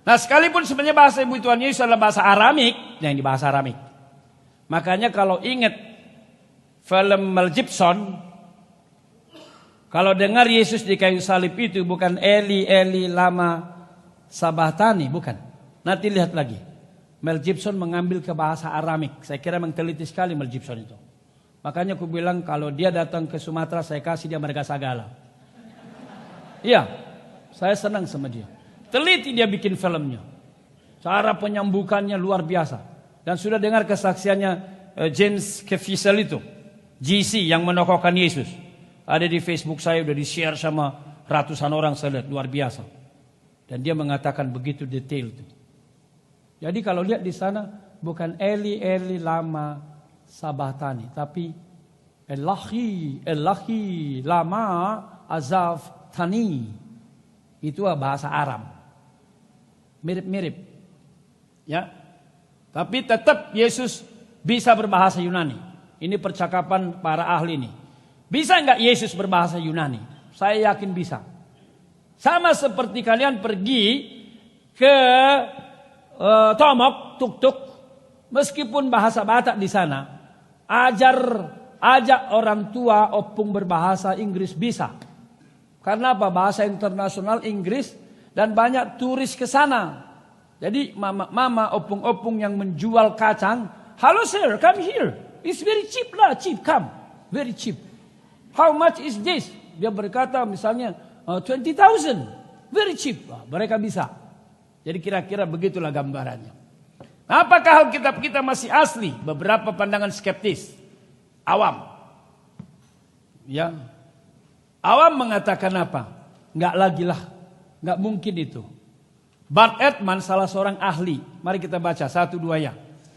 Nah sekalipun sebenarnya bahasa ibu Tuhan Yesus adalah bahasa Aramik. Yang di bahasa Aramik. Makanya kalau ingat film Mel Gibson. Kalau dengar Yesus di kayu salib itu bukan Eli, Eli, lama Sabahtani, bukan. Nanti lihat lagi. Mel Gibson mengambil ke bahasa Aramik. Saya kira memang teliti sekali Mel Gibson itu. Makanya aku bilang kalau dia datang ke Sumatera saya kasih dia Marga Sagala. Iya, saya senang sama dia. Teliti dia bikin filmnya. Cara penyambukannya luar biasa. Dan sudah dengar kesaksiannya James Caviezel itu. GC yang menokohkan Yesus. Ada di Facebook saya, udah di-share sama ratusan orang saya lihat. Luar biasa. Dan dia mengatakan begitu detail itu. Jadi kalau lihat di sana bukan Eli, Eli, lama Sabahtani. Tapi Elahi, lama Azaf Tani. Itu bahasa Aram. Mirip-mirip. Ya. Tapi tetap Yesus bisa berbahasa Yunani. Ini percakapan para ahli ini. Bisa enggak Yesus berbahasa Yunani? Saya yakin bisa. Sama seperti kalian pergi ke Tomok, tuk-tuk. Meskipun bahasa Batak di sana. Ajak orang tua opung berbahasa Inggris bisa. Karena apa? Bahasa internasional Inggris dan banyak turis ke sana. Jadi mama opung-opung yang menjual kacang, "Hello sir, come here. It's very cheap lah, cheap, come. Very cheap. How much is this?" Dia berkata misalnya 20,000. Very cheap. Mereka bisa. Jadi kira-kira begitulah gambarannya. Apakah Alkitab kita masih asli? Beberapa pandangan skeptis. Awam. Ya. Awam mengatakan apa? Enggak lagi lah. Enggak mungkin itu. Bart Ehrman salah seorang ahli. Mari kita baca 1-2 ya.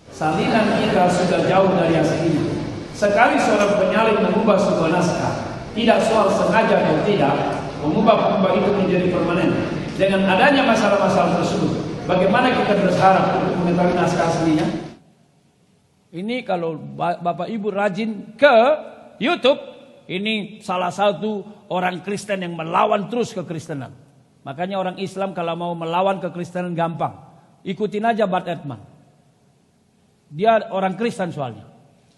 Salinan kita sudah jauh dari yang ini. Sekali seorang penyalin mengubah sebuah naskah, tidak soal sengaja atau tidak, mengubah itu menjadi permanen. Dengan adanya masalah-masalah tersebut, bagaimana kita berharap untuk mengetahui naskah aslinya? Ini kalau Bapak Ibu rajin ke YouTube, ini salah satu orang Kristen yang melawan terus kekristenan. Makanya orang Islam kalau mau melawan kekristenan gampang. Ikutin aja Bart Ehrman. Dia orang Kristen soalnya.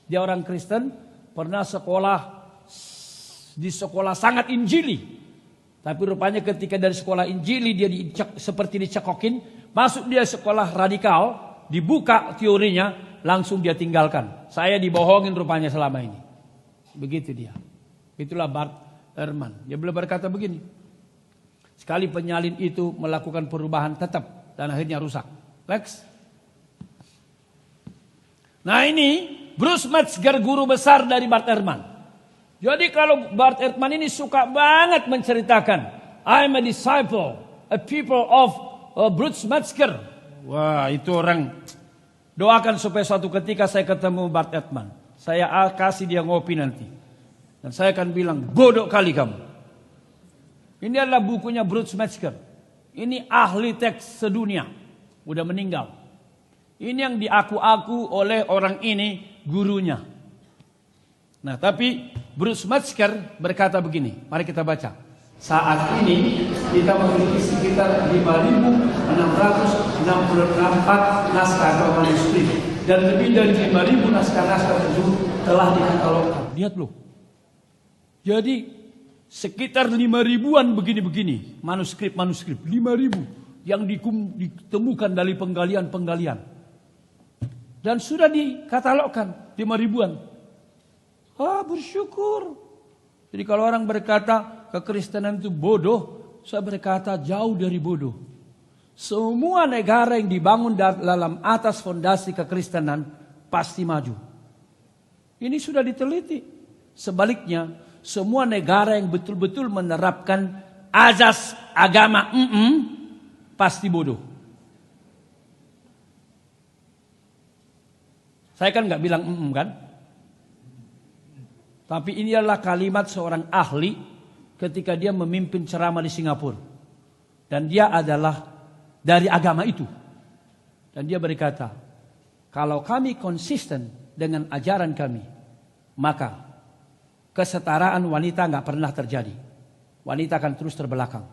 Dia orang Kristen, pernah di sekolah sangat Injili. Tapi rupanya ketika dari sekolah Injili dia seperti dicekokin, masuk dia sekolah radikal, dibuka teorinya, langsung dia tinggalkan. Saya dibohongin rupanya selama ini. Begitu dia. Itulah Bart Ehrman. Dia beliau berkata begini. Sekali penyalin itu melakukan perubahan tetap dan akhirnya rusak. Lex. Nah ini Bruce Metzger, guru besar dari Bart Ehrman. Jadi kalau Bart Ehrman ini suka banget menceritakan, I'm a disciple, a people of Bruce Metzger. Wah, itu orang doakan supaya suatu ketika saya ketemu Bart Ehrman, saya kasih dia ngopi nanti. Dan saya akan bilang, bodoh kali kamu. Ini adalah bukunya Bruce Metzger. Ini ahli teks sedunia. Udah meninggal. Ini yang diaku-aku oleh orang ini gurunya. Nah tapi Bruce Metzger berkata begini. Mari kita baca. Saat ini kita memiliki sekitar 5.664 naskah atau manuskrip. Dan lebih dari 5.000 naskah-naskah tersebut telah dikatalogkan. Lihat loh. Jadi sekitar 5.000-an begini-begini. Manuskrip-manuskrip. 5.000 yang ditemukan dari penggalian-penggalian. Dan sudah dikatalogkan 5.000-an. Bersyukur. Jadi kalau orang berkata kekristenan itu bodoh, saya berkata jauh dari bodoh. Semua negara yang dibangun dalam atas fondasi kekristenan pasti maju. Ini sudah diteliti. Sebaliknya, semua negara yang betul-betul menerapkan azas agama pasti bodoh. Saya kan nggak bilang kan? Tapi ini adalah kalimat seorang ahli ketika dia memimpin ceramah di Singapura. Dan dia adalah dari agama itu. Dan dia berkata, kalau kami konsisten dengan ajaran kami, maka kesetaraan wanita nggak pernah terjadi. Wanita akan terus terbelakang.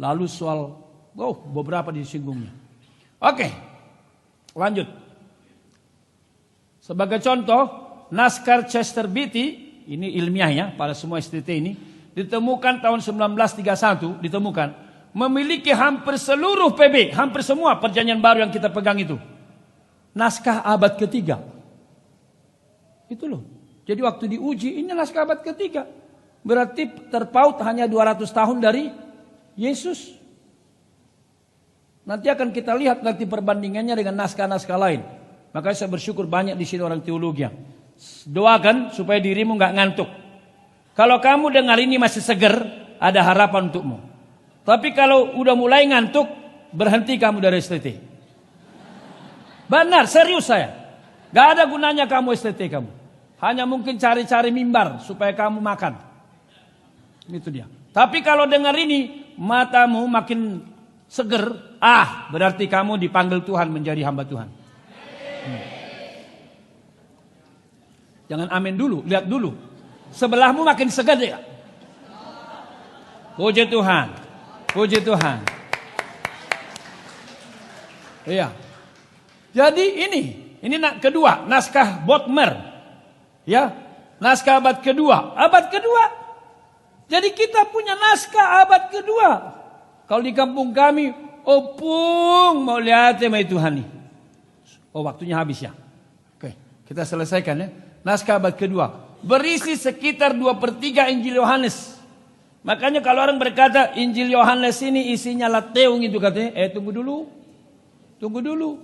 Lalu soal, beberapa disinggungnya. Oke, lanjut. Sebagai contoh, naskah Chester Beatty, ini ilmiahnya pada semua STT ini, ditemukan tahun 1931, ditemukan, memiliki hampir seluruh PB, hampir semua perjanjian baru yang kita pegang itu. Naskah abad ketiga. Itu loh. Jadi waktu diuji, ini naskah abad ketiga. Berarti terpaut hanya 200 tahun dari Yesus. Nanti akan kita lihat nanti perbandingannya dengan naskah-naskah lain. Makanya saya bersyukur banyak di sini orang teologi. Doakan supaya dirimu nggak ngantuk. Kalau kamu dengar ini masih seger, ada harapan untukmu. Tapi kalau udah mulai ngantuk, berhenti kamu dari STT. Benar, serius saya. Gak ada gunanya kamu STT kamu. Hanya mungkin cari-cari mimbar supaya kamu makan. Itu dia. Tapi kalau dengar ini, matamu makin seger, berarti kamu dipanggil Tuhan menjadi hamba Tuhan. Jangan amin dulu, lihat dulu. Sebelahmu makin segar ya. Puji Tuhan. Puji Tuhan. Iya. Jadi ini kedua, naskah Bodmer. Ya, naskah abad kedua. Abad kedua. Jadi kita punya naskah abad kedua. Kalau di kampung kami, opung mau lihat sama Tuhan nih. Waktunya habis ya. Oke, kita selesaikan ya. Naskah abad kedua berisi sekitar 2/3 Injil Yohanes. Makanya kalau orang berkata Injil Yohanes ini isinya lateung itu katanya, tunggu dulu.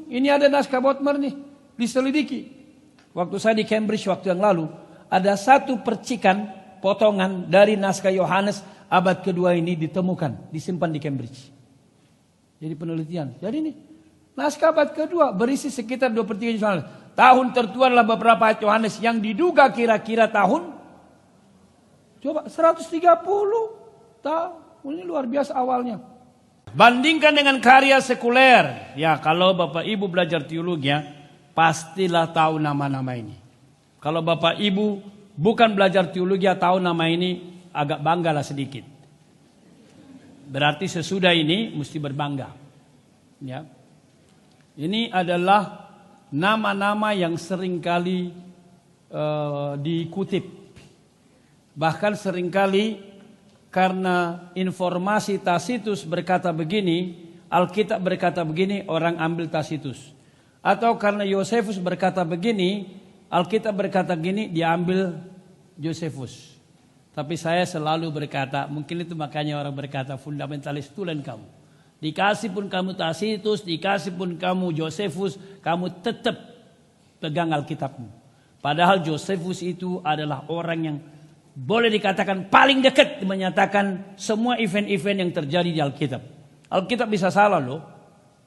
Ini ada naskah Bodmer nih, diselidiki. Waktu saya di Cambridge waktu yang lalu, ada satu percikan potongan dari naskah Yohanes abad kedua ini ditemukan, disimpan di Cambridge. Jadi penelitian. Jadi ini naskah abad kedua berisi sekitar 2/3 Injil Yohanes. Tahun tertua adalah beberapa ayat Yohanes yang diduga kira-kira tahun 130 tahun. Ini luar biasa awalnya. Bandingkan dengan karya sekuler. Ya, kalau Bapak Ibu belajar teologi ya, pastilah tahu nama-nama ini. Kalau Bapak Ibu bukan belajar teologi ya, tahu nama ini, agak banggalah sedikit. Berarti sesudah ini mesti berbangga. Ya. Ini adalah nama-nama yang seringkali dikutip. Bahkan seringkali karena informasi Tacitus berkata begini, Alkitab berkata begini, orang ambil Tacitus. Atau karena Yosefus berkata begini, Alkitab berkata gini, dia ambil Yosefus. Tapi saya selalu berkata, mungkin itu makanya orang berkata fundamentalis itu lain kamu. Dikasih pun kamu Tacitus, dikasih pun kamu Yosefus, kamu tetap pegang Alkitabmu. Padahal Yosefus itu adalah orang yang boleh dikatakan paling dekat menyatakan semua event-event yang terjadi di Alkitab. Alkitab bisa salah loh.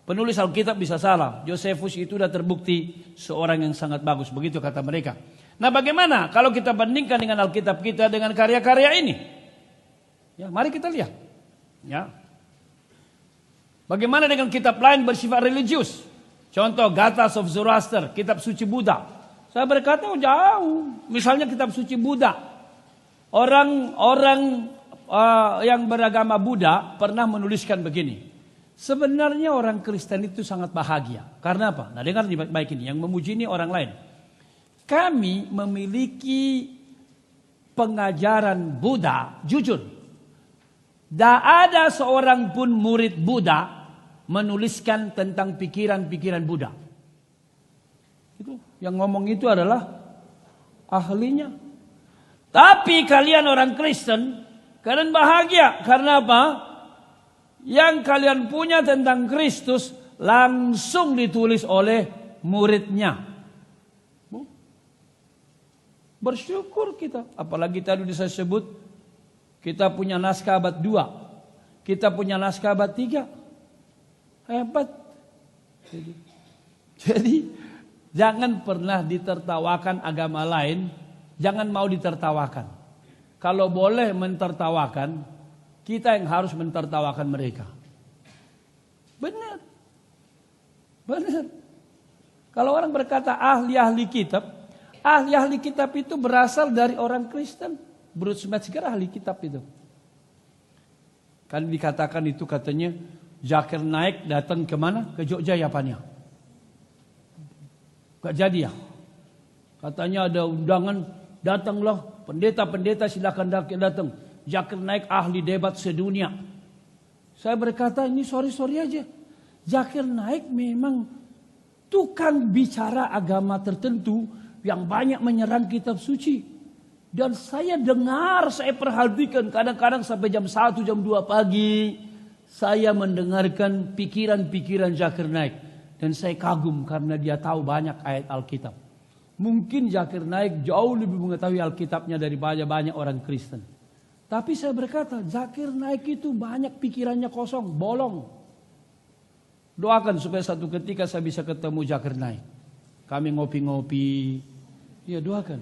Penulis Alkitab bisa salah. Yosefus itu sudah terbukti seorang yang sangat bagus. Begitu kata mereka. Nah bagaimana kalau kita bandingkan dengan Alkitab kita dengan karya-karya ini? Ya, mari kita lihat. Ya. Bagaimana dengan kitab lain bersifat religius? Contoh Gathas of Zoroaster, kitab suci Buddha. Saya berkata jauh. Misalnya kitab suci Buddha. Orang-orang yang beragama Buddha pernah menuliskan begini. Sebenarnya orang Kristen itu sangat bahagia. Karena apa? Nah dengar baik ini. Yang memuji ini orang lain. Kami memiliki pengajaran Buddha jujur. Tak ada seorang pun murid Buddha menuliskan tentang pikiran-pikiran Buddha. Itu yang ngomong itu adalah ahlinya. Tapi kalian orang Kristen, kalian bahagia. Karena apa? Yang kalian punya tentang Kristus langsung ditulis oleh muridnya. Bersyukur kita. Apalagi tadi saya sebut, kita punya naskah abad 2. Kita punya naskah abad 3. Hebat. Jadi jangan pernah ditertawakan agama lain. Jangan mau ditertawakan. Kalau boleh mentertawakan, kita yang harus mentertawakan mereka. Benar. Benar. Kalau orang berkata ahli-ahli kitab itu berasal dari orang Kristen. Bruce Metzger ahli kitab itu. Kan dikatakan itu katanya Zakir Naik datang kemana? Ke Jogja Japania. Gak jadi ya. Katanya ada undangan, datanglah. Pendeta-pendeta silakan datang. Zakir Naik ahli debat sedunia. Saya berkata ini sorry aja. Zakir Naik memang tukang bicara agama tertentu yang banyak menyerang kitab suci. Dan saya dengar, saya perhatikan kadang-kadang sampai jam 1, jam 2 pagi. Saya mendengarkan pikiran-pikiran Zakir Naik. Dan saya kagum karena dia tahu banyak ayat Alkitab. Mungkin Zakir Naik jauh lebih mengetahui Alkitabnya daripada banyak orang Kristen. Tapi saya berkata, Zakir Naik itu banyak pikirannya kosong, bolong. Doakan supaya satu ketika saya bisa ketemu Zakir Naik. Kami ngopi-ngopi. Ya doakan.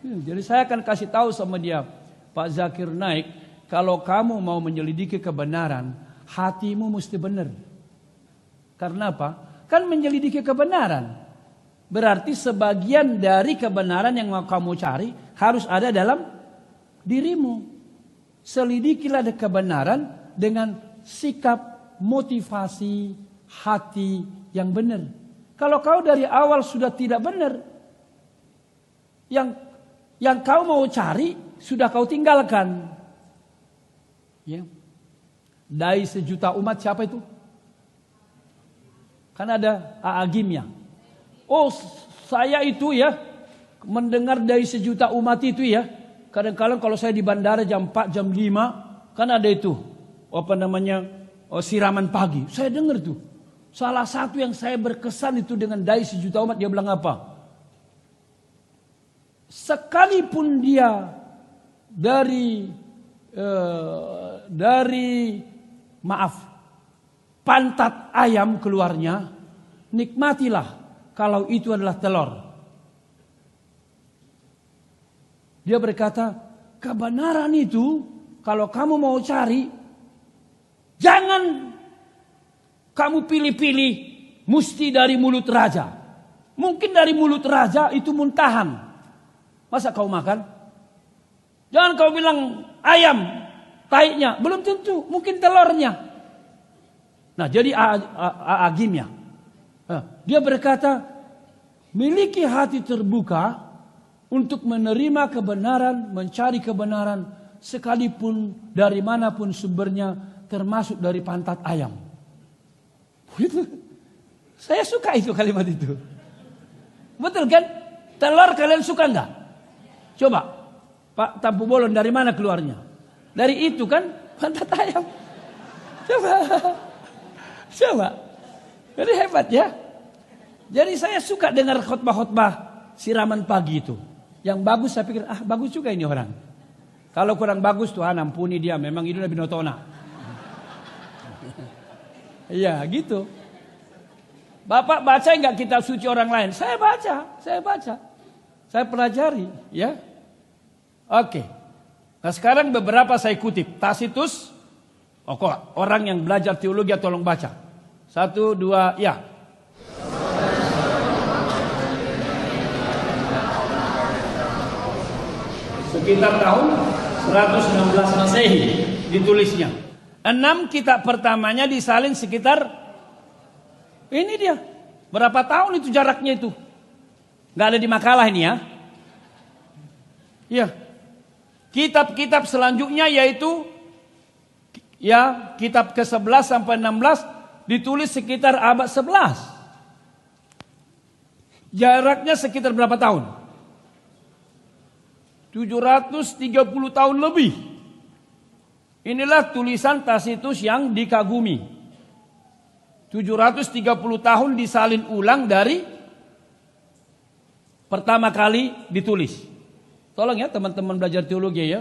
Jadi saya akan kasih tahu sama dia, Pak Zakir Naik, kalau kamu mau menyelidiki kebenaran, hatimu mesti benar. Karena apa? Kan menyelidiki kebenaran. Berarti sebagian dari kebenaran yang mau kamu cari harus ada dalam dirimu. Selidikilah kebenaran dengan sikap, motivasi, hati yang benar. Kalau kau dari awal sudah tidak benar, yang kau mau cari sudah kau tinggalkan. Ya. Dai sejuta umat siapa itu? Kan ada Aagimnya. Oh, saya itu ya mendengar dari sejuta umat itu ya. Kadang-kadang kalau saya di bandara jam 4, jam 5, kan ada itu siraman pagi. Saya dengar tuh. Salah satu yang saya berkesan itu dengan dai sejuta umat, dia bilang apa? Sekalipun dia dari pantat ayam keluarnya, nikmatilah kalau itu adalah telur. Dia berkata, kebenaran itu kalau kamu mau cari, jangan kamu pilih-pilih mesti dari mulut raja. Mungkin dari mulut raja itu muntahan. Masa kau makan? Jangan kau bilang ayam, taiknya. Belum tentu, mungkin telurnya. Nah jadi Aagimnya. Dia berkata, miliki hati terbuka untuk menerima kebenaran, mencari kebenaran, sekalipun dari manapun sumbernya, termasuk dari pantat ayam. Gitu. Saya suka itu kalimat itu. Betul kan? Telur kalian suka enggak? Coba, Pak Tampu Bolon dari mana keluarnya? Dari itu kan, pantat ayam. Coba. Jadi hebat ya. Jadi saya suka dengar khotbah-khotbah siraman pagi itu. Yang bagus saya pikir, bagus juga ini orang. Kalau kurang bagus Tuhan ampuni dia, memang itu lebih notona. Iya gitu. Bapak baca enggak kitab suci orang lain? Saya baca. Saya pelajari, ya. Oke. Nah sekarang beberapa saya kutip. Tacitus, orang yang belajar teologi tolong baca. 1, 2, ya. Sekitar tahun 116 Masehi ditulisnya. 6 kitab pertamanya disalin sekitar, ini dia. Berapa tahun itu jaraknya itu? Gak ada di makalah ini ya. Ya. Kitab-kitab selanjutnya yaitu ya kitab ke-11 sampai 16 ditulis sekitar abad 11. Jaraknya sekitar berapa tahun? 730 tahun lebih. Inilah tulisan Tacitus yang dikagumi. 730 tahun disalin ulang dari pertama kali ditulis. Tolong ya teman-teman belajar teologi ya.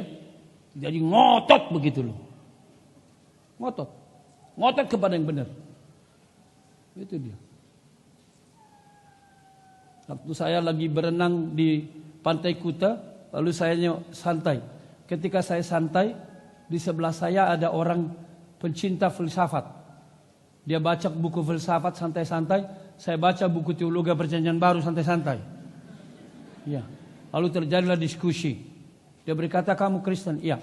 Jadi ngotot begitu loh. Ngotot kepada yang benar. Itu dia. Waktu saya lagi berenang di Pantai Kuta, lalu saya santai. Ketika saya santai, di sebelah saya ada orang pencinta filsafat. Dia baca buku filsafat santai-santai, saya baca buku teologi perjanjian baru santai-santai. Ya. Lalu terjadilah diskusi. Dia berkata, kamu Kristen? Iya.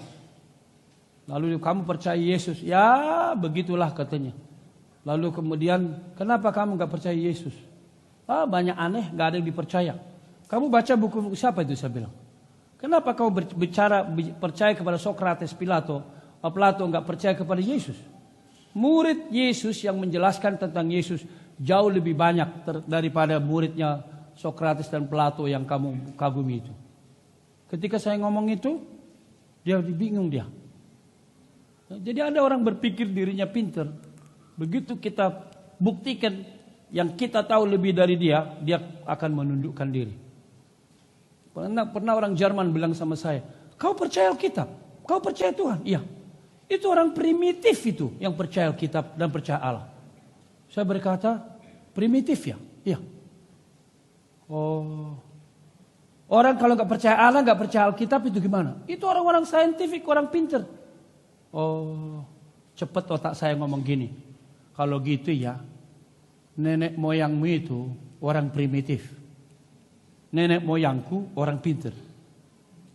Lalu kamu percaya Yesus? Ya, begitulah katanya. Lalu kemudian, kenapa kamu gak percaya Yesus? Banyak aneh, gak ada yang dipercaya. Kamu baca buku siapa itu, saya bilang. Kenapa kau percaya kepada Sokrates, Plato gak percaya kepada Yesus? Murid Yesus yang menjelaskan tentang Yesus jauh lebih banyak daripada muridnya Sokrates dan Plato yang kamu kagumi itu. Ketika saya ngomong itu, dia bingung dia. Jadi ada orang berpikir dirinya pintar. Begitu kita buktikan yang kita tahu lebih dari dia akan menundukkan diri. Pernah orang Jerman bilang sama saya, kau percaya Alkitab? Kau percaya Tuhan? Iya. Itu orang primitif itu yang percaya Alkitab dan percaya Allah. Saya berkata, primitif ya? Iya. Oh, orang kalau nggak percaya Allah, nggak percaya Alkitab itu gimana? Itu orang-orang saintifik, orang pinter. Oh, cepet otak saya ngomong gini. Kalau gitu ya, nenek moyangmu itu orang primitif. Nenek moyangku orang pinter.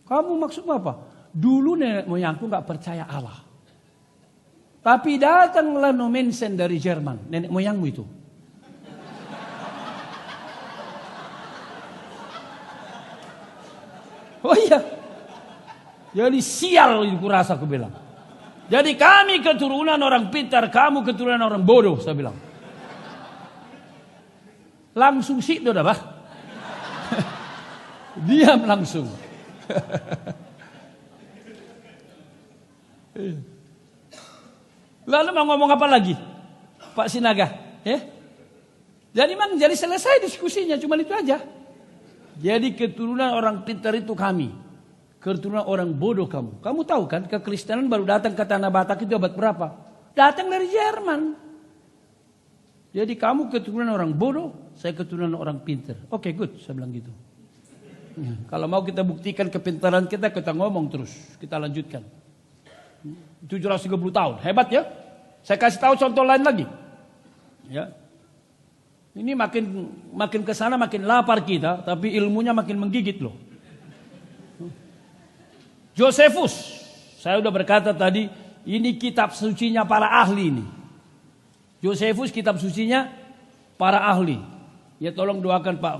Kamu maksud apa? Dulu nenek moyangku nggak percaya Allah. Tapi datanglah Nomensen dari Jerman, nenek moyangmu itu. Oh iya. Jadi sial itu kurasa aku bilang. Jadi kami keturunan orang pintar, kamu keturunan orang bodoh, saya bilang. Langsung sih udah bah. Diam langsung. Lalu mau ngomong apa lagi? Pak Sinaga, ya? Jadi selesai diskusinya, cuma itu aja. Jadi keturunan orang pintar itu kami. Keturunan orang bodoh kamu. Kamu tahu kan kekristenan baru datang ke Tanah Batak itu abad berapa? Datang dari Jerman. Jadi kamu keturunan orang bodoh, saya keturunan orang pintar. Oke, good, saya bilang gitu. Kalau mau kita buktikan kepintaran kita ngomong terus. Kita lanjutkan. 730 tahun, hebat ya. Saya kasih tahu contoh lain lagi. Ya. Ini makin ke sana makin lapar kita, tapi ilmunya makin menggigit loh. Josephus, saya udah berkata tadi, ini kitab sucinya para ahli ini. Josephus kitab sucinya para ahli. Ya tolong doakan Pak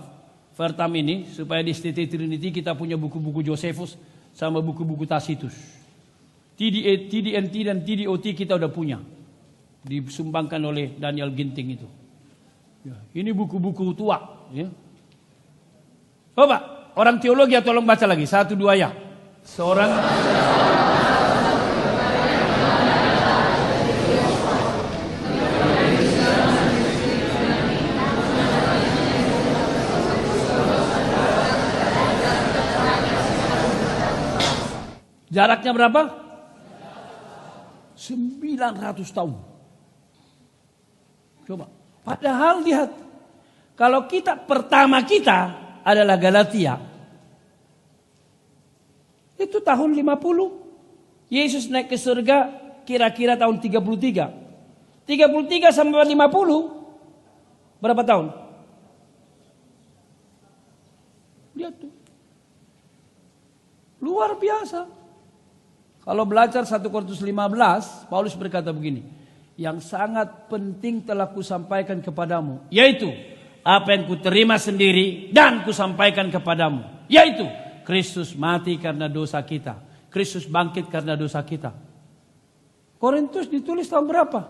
Vertam ini supaya di STT Trinity kita punya buku-buku Josephus sama buku-buku Tacitus. TDNT dan TDOT kita udah punya. disumbangkan oleh Daniel Ginting itu. Ya, ini buku-buku tua. Ya. Coba orang teologi tolong baca lagi 1, 2 ya. Seorang jaraknya berapa? 900 tahun. Coba. Padahal lihat, kalau pertama kita adalah Galatia, itu tahun 50. Yesus naik ke surga kira-kira tahun 33. 33 sampai 50, berapa tahun? Lihat tuh. Luar biasa. Kalau belajar 1 Korintus 15, Paulus berkata begini, yang sangat penting telah kusampaikan kepadamu, yaitu apa yang kuterima sendiri dan kusampaikan kepadamu, yaitu Kristus mati karena dosa kita, Kristus bangkit karena dosa kita. Korintus ditulis tahun berapa?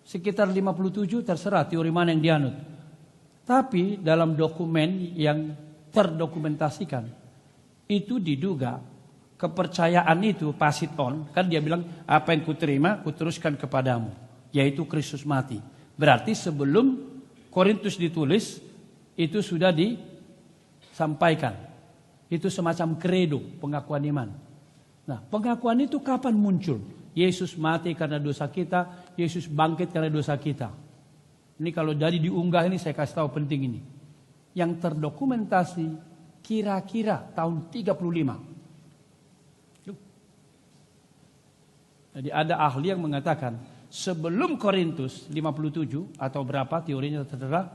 Sekitar 57, terserah teori mana yang dianut. Tapi dalam dokumen yang terdokumentasikan, itu diduga kepercayaan itu pasit on, kan dia bilang apa yang kuterima kuteruskan kepadamu, yaitu Kristus mati. Berarti sebelum Korintus ditulis itu sudah disampaikan. Itu semacam kredo, pengakuan iman. Nah, pengakuan itu kapan muncul? Yesus mati karena dosa kita, Yesus bangkit karena dosa kita. Ini kalau jadi diunggah ini saya kasih tahu penting ini. Yang terdokumentasi kira-kira tahun 35. Jadi ada ahli yang mengatakan sebelum Korintus 57 atau berapa teorinya tertera,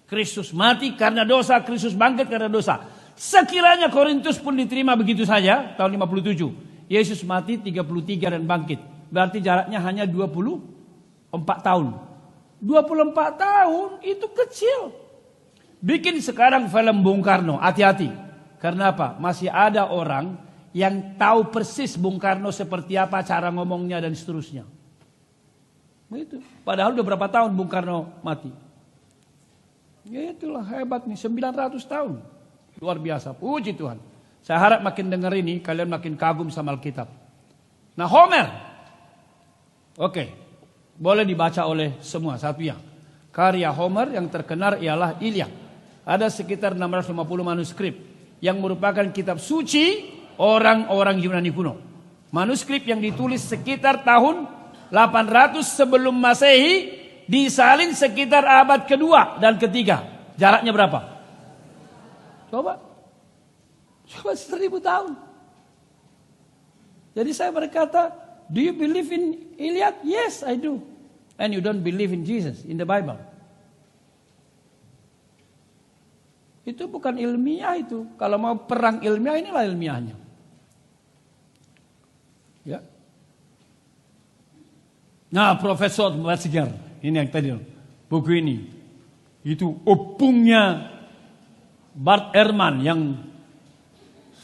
Kristus mati karena dosa, Kristus bangkit karena dosa. Sekiranya Korintus pun diterima begitu saja tahun 57, Yesus mati 33 dan bangkit. Berarti jaraknya hanya 24 tahun. 24 tahun itu kecil. Bikin sekarang film Bung Karno, hati-hati. Karena apa? Masih ada orang yang tahu persis Bung Karno seperti apa cara ngomongnya dan seterusnya. Begitu. Padahal udah berapa tahun Bung Karno mati. Ya itulah hebat nih, 900 tahun. Luar biasa, puji Tuhan. Saya harap makin dengar ini kalian makin kagum sama Alkitab. Nah, Homer. Oke. Boleh dibaca oleh semua satunya. Karya Homer yang terkenal ialah Iliad. Ada sekitar 650 manuskrip yang merupakan kitab suci orang-orang Yunani kuno. Manuskrip yang ditulis sekitar tahun 800 sebelum Masehi, disalin sekitar abad kedua dan ketiga. Jaraknya berapa? Coba 1000 tahun. Jadi saya berkata, do you believe in Iliad? Yes, I do. And you don't believe in Jesus, in the Bible. Itu bukan ilmiah itu. Kalau mau perang ilmiah, inilah ilmiahnya. Ya. Nah, Profesor Metzger, ini yang tadi buku ini, itu opungnya Bart Ehrman yang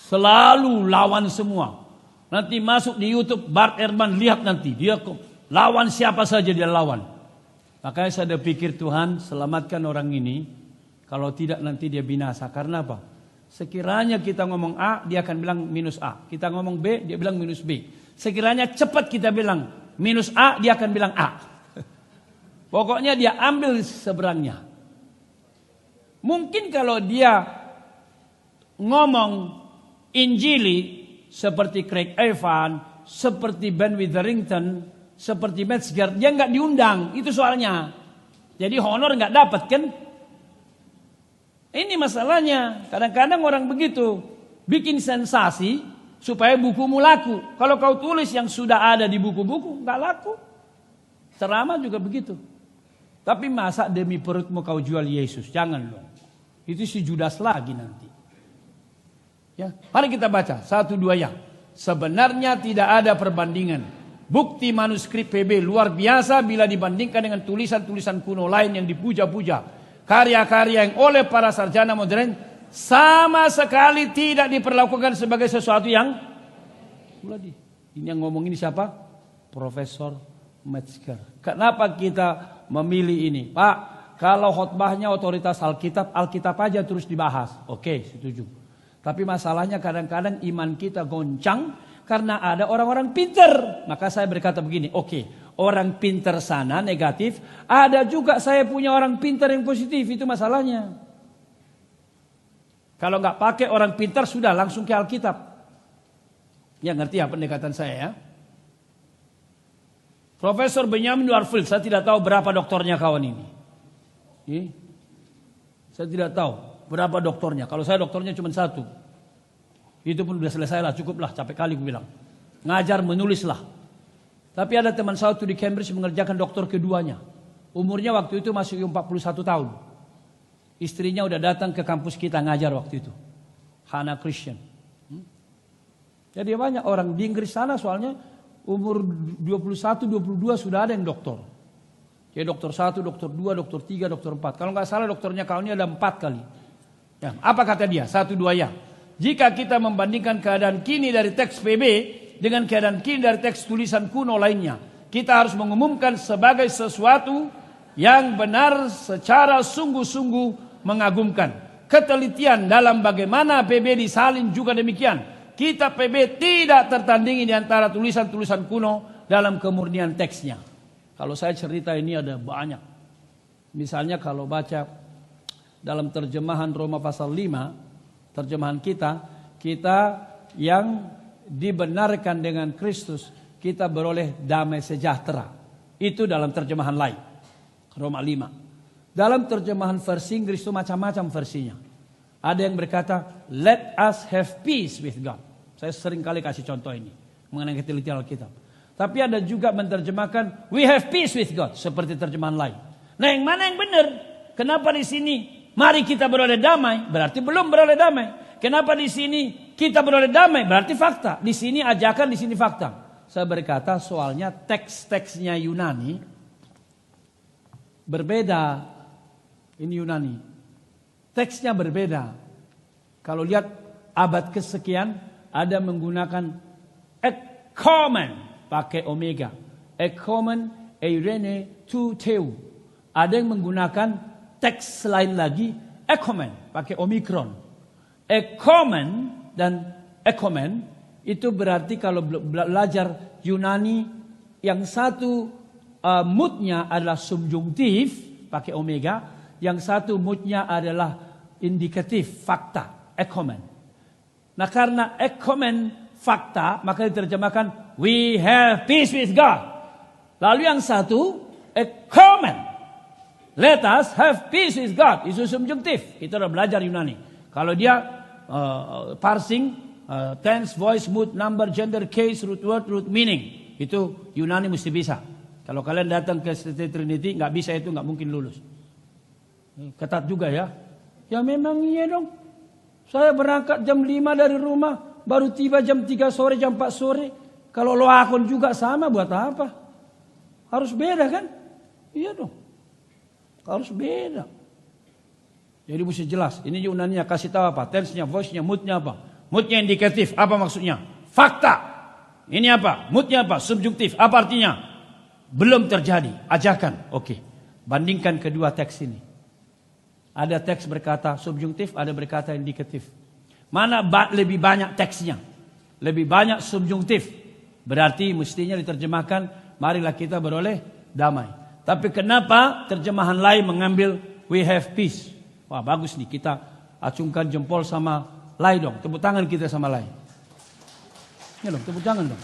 selalu lawan semua. Nanti masuk di YouTube Bart Ehrman, lihat nanti dia lawan siapa saja dia lawan. Makanya saya ada pikir Tuhan selamatkan orang ini, kalau tidak nanti dia binasa. Karena apa? Sekiranya kita ngomong A, dia akan bilang minus A. Kita ngomong B, dia bilang minus B. Sekiranya cepat kita bilang minus A, dia akan bilang A. Pokoknya dia ambil seberangnya. Mungkin kalau dia ngomong Injili seperti Craig Evans, seperti Ben Witherington, seperti Metzger, dia nggak diundang. Itu soalnya. Jadi honor nggak dapat kan? Ini masalahnya. Kadang-kadang orang begitu bikin sensasi supaya bukumu laku. Kalau kau tulis yang sudah ada di buku-buku, nggak laku. Ceramah juga begitu. Tapi masa demi perutmu kau jual Yesus? Jangan dong. Itu si Judas lagi nanti. Ya, mari kita baca 1, 2 ya. Sebenarnya tidak ada perbandingan. Bukti manuskrip PB luar biasa bila dibandingkan dengan tulisan-tulisan kuno lain yang dipuja-puja. Karya-karya yang oleh para sarjana modern sama sekali tidak diperlakukan sebagai sesuatu yang ini yang ngomong ini siapa? Profesor Metzger. Kenapa kita memilih ini? Pak, kalau khotbahnya otoritas Alkitab, Alkitab aja terus dibahas. Oke, setuju. Tapi masalahnya kadang-kadang iman kita goncang karena ada orang-orang pinter. Maka saya berkata begini, oke, orang pinter sana negatif, ada juga saya punya orang pinter yang positif, itu masalahnya. Kalau nggak pakai orang pinter sudah langsung ke Alkitab. Ya ngerti ya pendekatan saya ya. Profesor Benjamin Warfield, saya tidak tahu berapa doktornya kawan ini. Saya tidak tahu berapa doktornya. Kalau saya doktornya cuma satu. Itu pun sudah selesai lah, cukup lah, capek kali gue bilang. Ngajar, menulis lah. Tapi ada teman saya di Cambridge mengerjakan doktor keduanya. Umurnya waktu itu masih 41 tahun. Istrinya udah datang ke kampus kita ngajar waktu itu. Hannah Christian. Jadi banyak orang di Inggris sana soalnya umur 21, 22 sudah ada yang doktor. Jadi dokter 1, dokter 2, dokter 3, dokter 4. Kalau nggak salah dokternya kau ini ada 4 kali. Ya, apa kata dia? 1, 2 ya. Jika kita membandingkan keadaan kini dari teks PB dengan keadaan kini dari teks tulisan kuno lainnya, kita harus mengumumkan sebagai sesuatu yang benar secara sungguh-sungguh mengagumkan. Ketelitian dalam bagaimana PB disalin juga demikian. Kitab PB tidak tertandingi di antara tulisan-tulisan kuno dalam kemurnian teksnya. Kalau saya cerita ini ada banyak. Misalnya kalau baca dalam terjemahan Roma pasal 5, terjemahan kita yang dibenarkan dengan Kristus, kita beroleh damai sejahtera. Itu dalam terjemahan lain. Roma 5. Dalam terjemahan versi Inggris itu macam-macam versinya. Ada yang berkata, let us have peace with God. Saya sering kali kasih contoh ini mengenai ketelitian Alkitab. Tapi ada juga menerjemahkan, we have peace with God, seperti terjemahan lain. Nah, yang mana yang benar? Kenapa di sini mari kita beroleh damai? Berarti belum beroleh damai. Kenapa di sini kita beroleh damai? Berarti fakta. Di sini ajakan, di sini fakta. Saya berkata soalnya teks-teksnya Yunani berbeda. Ini Yunani. Teksnya berbeda. Kalau lihat abad kesekian ada menggunakan ekomen pakai omega. Ekomen eirene tu teu. Ada yang menggunakan teks lain lagi ekomen pakai omikron. Ekomen dan ekomen itu berarti kalau belajar Yunani yang satu moodnya adalah subjungtif pakai omega, yang satu moodnya adalah indikatif fakta ekomen. Nah karena ekomen fakta maka diterjemahkan we have peace with God. Lalu yang satu ekomen, let us have peace with God, itu subjungtif. Kita udah belajar Yunani. Kalau dia parsing tense, voice, mood, number, gender, case, root word, root meaning, itu Yunani mesti bisa. Kalau kalian datang ke Trinity nggak bisa itu nggak mungkin lulus. Ketat juga ya. Ya memang iya dong. Saya berangkat jam 5 dari rumah, baru tiba jam 3 sore, jam 4 sore. Kalau lo akun juga sama, buat apa? Harus beda kan? Iya dong. Harus beda. Jadi mesti jelas. Ini Yunaninya kasih tahu apa? Tense-nya, voice-nya, mood-nya apa? Mood-nya indikatif. Apa maksudnya? Fakta. Ini apa? Mood-nya apa? Subjektif. Apa artinya? Belum terjadi. Ajakan. Oke. Bandingkan kedua teks ini. Ada teks berkata subjungtif, ada berkata indikatif. Mana lebih banyak teksnya? Lebih banyak subjungtif. Berarti mestinya diterjemahkan, marilah kita beroleh damai. Tapi kenapa terjemahan lain mengambil we have peace? Wah bagus nih, kita acungkan jempol sama Lai dong. Tepuk tangan kita sama Lai. Ya dong, tepuk tangan dong.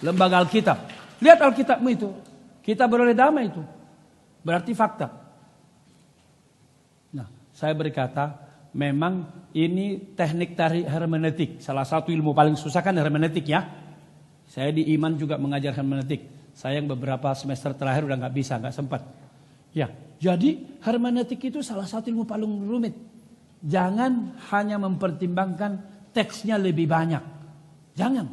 Lembaga Alkitab. Lihat Alkitabmu itu. Kita beroleh damai itu. Berarti fakta. Saya berkata, memang ini teknik tarik hermeneutik. Salah satu ilmu paling susah kan hermeneutik ya. Saya di Iman juga mengajar hermeneutik. Saya yang beberapa semester terakhir udah nggak bisa, nggak sempat. Ya, jadi hermeneutik itu salah satu ilmu paling rumit. Jangan hanya mempertimbangkan teksnya lebih banyak. Jangan.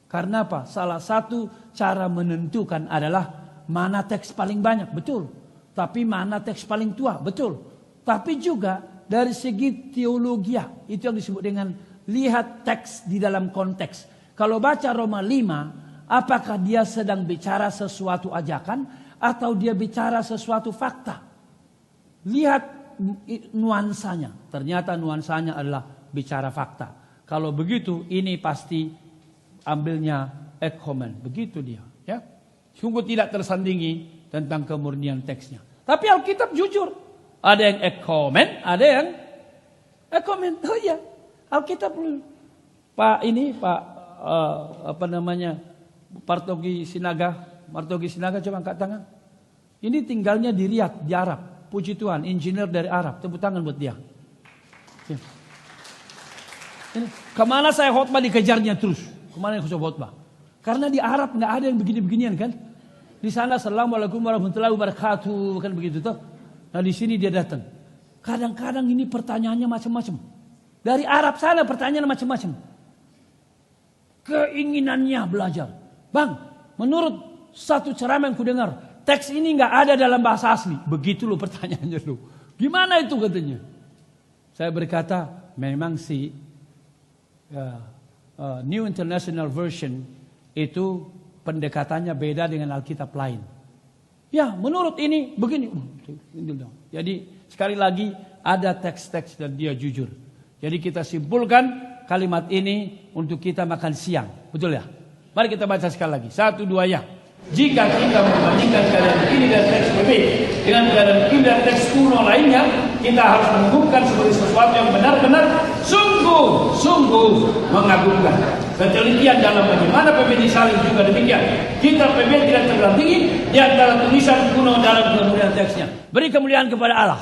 Karena apa? Salah satu cara menentukan adalah mana teks paling banyak, betul. Tapi mana teks paling tua, betul. Tapi juga dari segi teologia, itu yang disebut dengan lihat teks di dalam konteks. Kalau baca Roma 5, Apakah dia sedang bicara sesuatu ajakan atau dia bicara sesuatu fakta? Lihat nuansanya. Ternyata nuansanya adalah bicara fakta. Kalau begitu ini pasti ambilnya ekkomen. Begitu dia. Ya. Sungguh tidak tersandingi tentang kemurnian teksnya. Tapi Alkitab jujur. Ada yang ekkomen, ada yang ekkomen. Oh iya. Alkitab Pak Martogi Sinaga coba angkat tangan. Ini tinggalnya di Riyadh, di Arab. Puji Tuhan, insinyur dari Arab. Tepuk tangan buat dia. Ya. Ini, kemana saya khotbah dikejarnya terus. Kemana saya khotbah? Karena di Arab nggak ada yang begini-beginian kan. Di sana Assalamualaikum warahmatullahi wabarakatuh kan begitu toh. Nah di sini dia datang. Kadang-kadang ini pertanyaannya macam-macam. Dari Arab sana pertanyaan macam-macam. Keinginannya belajar. Bang, menurut satu ceramah yang ku dengar, teks ini nggak ada dalam bahasa asli. Begitu loh pertanyaannya loh. Gimana itu katanya? Saya berkata, memang sih New International Version itu pendekatannya beda dengan Alkitab lain. Ya, menurut ini begini. Jadi sekali lagi ada teks-teks dan dia jujur. Jadi kita simpulkan kalimat ini untuk kita makan siang. Betul ya? Mari kita baca sekali lagi. 1, 2 ya. Jika kita membandingkan keadaan ini dan teks BB dengan keadaan ini dan teks kuno lainnya, kita harus menemukan sebagai sesuatu yang benar-benar sungguh mengagumkan. Ketelitian dalam bagaimana PB disalin juga demikian. Kita PB tidak terbelah tinggi di antara tulisan kuno dalam kemuliaan teksnya. Beri kemuliaan kepada Allah.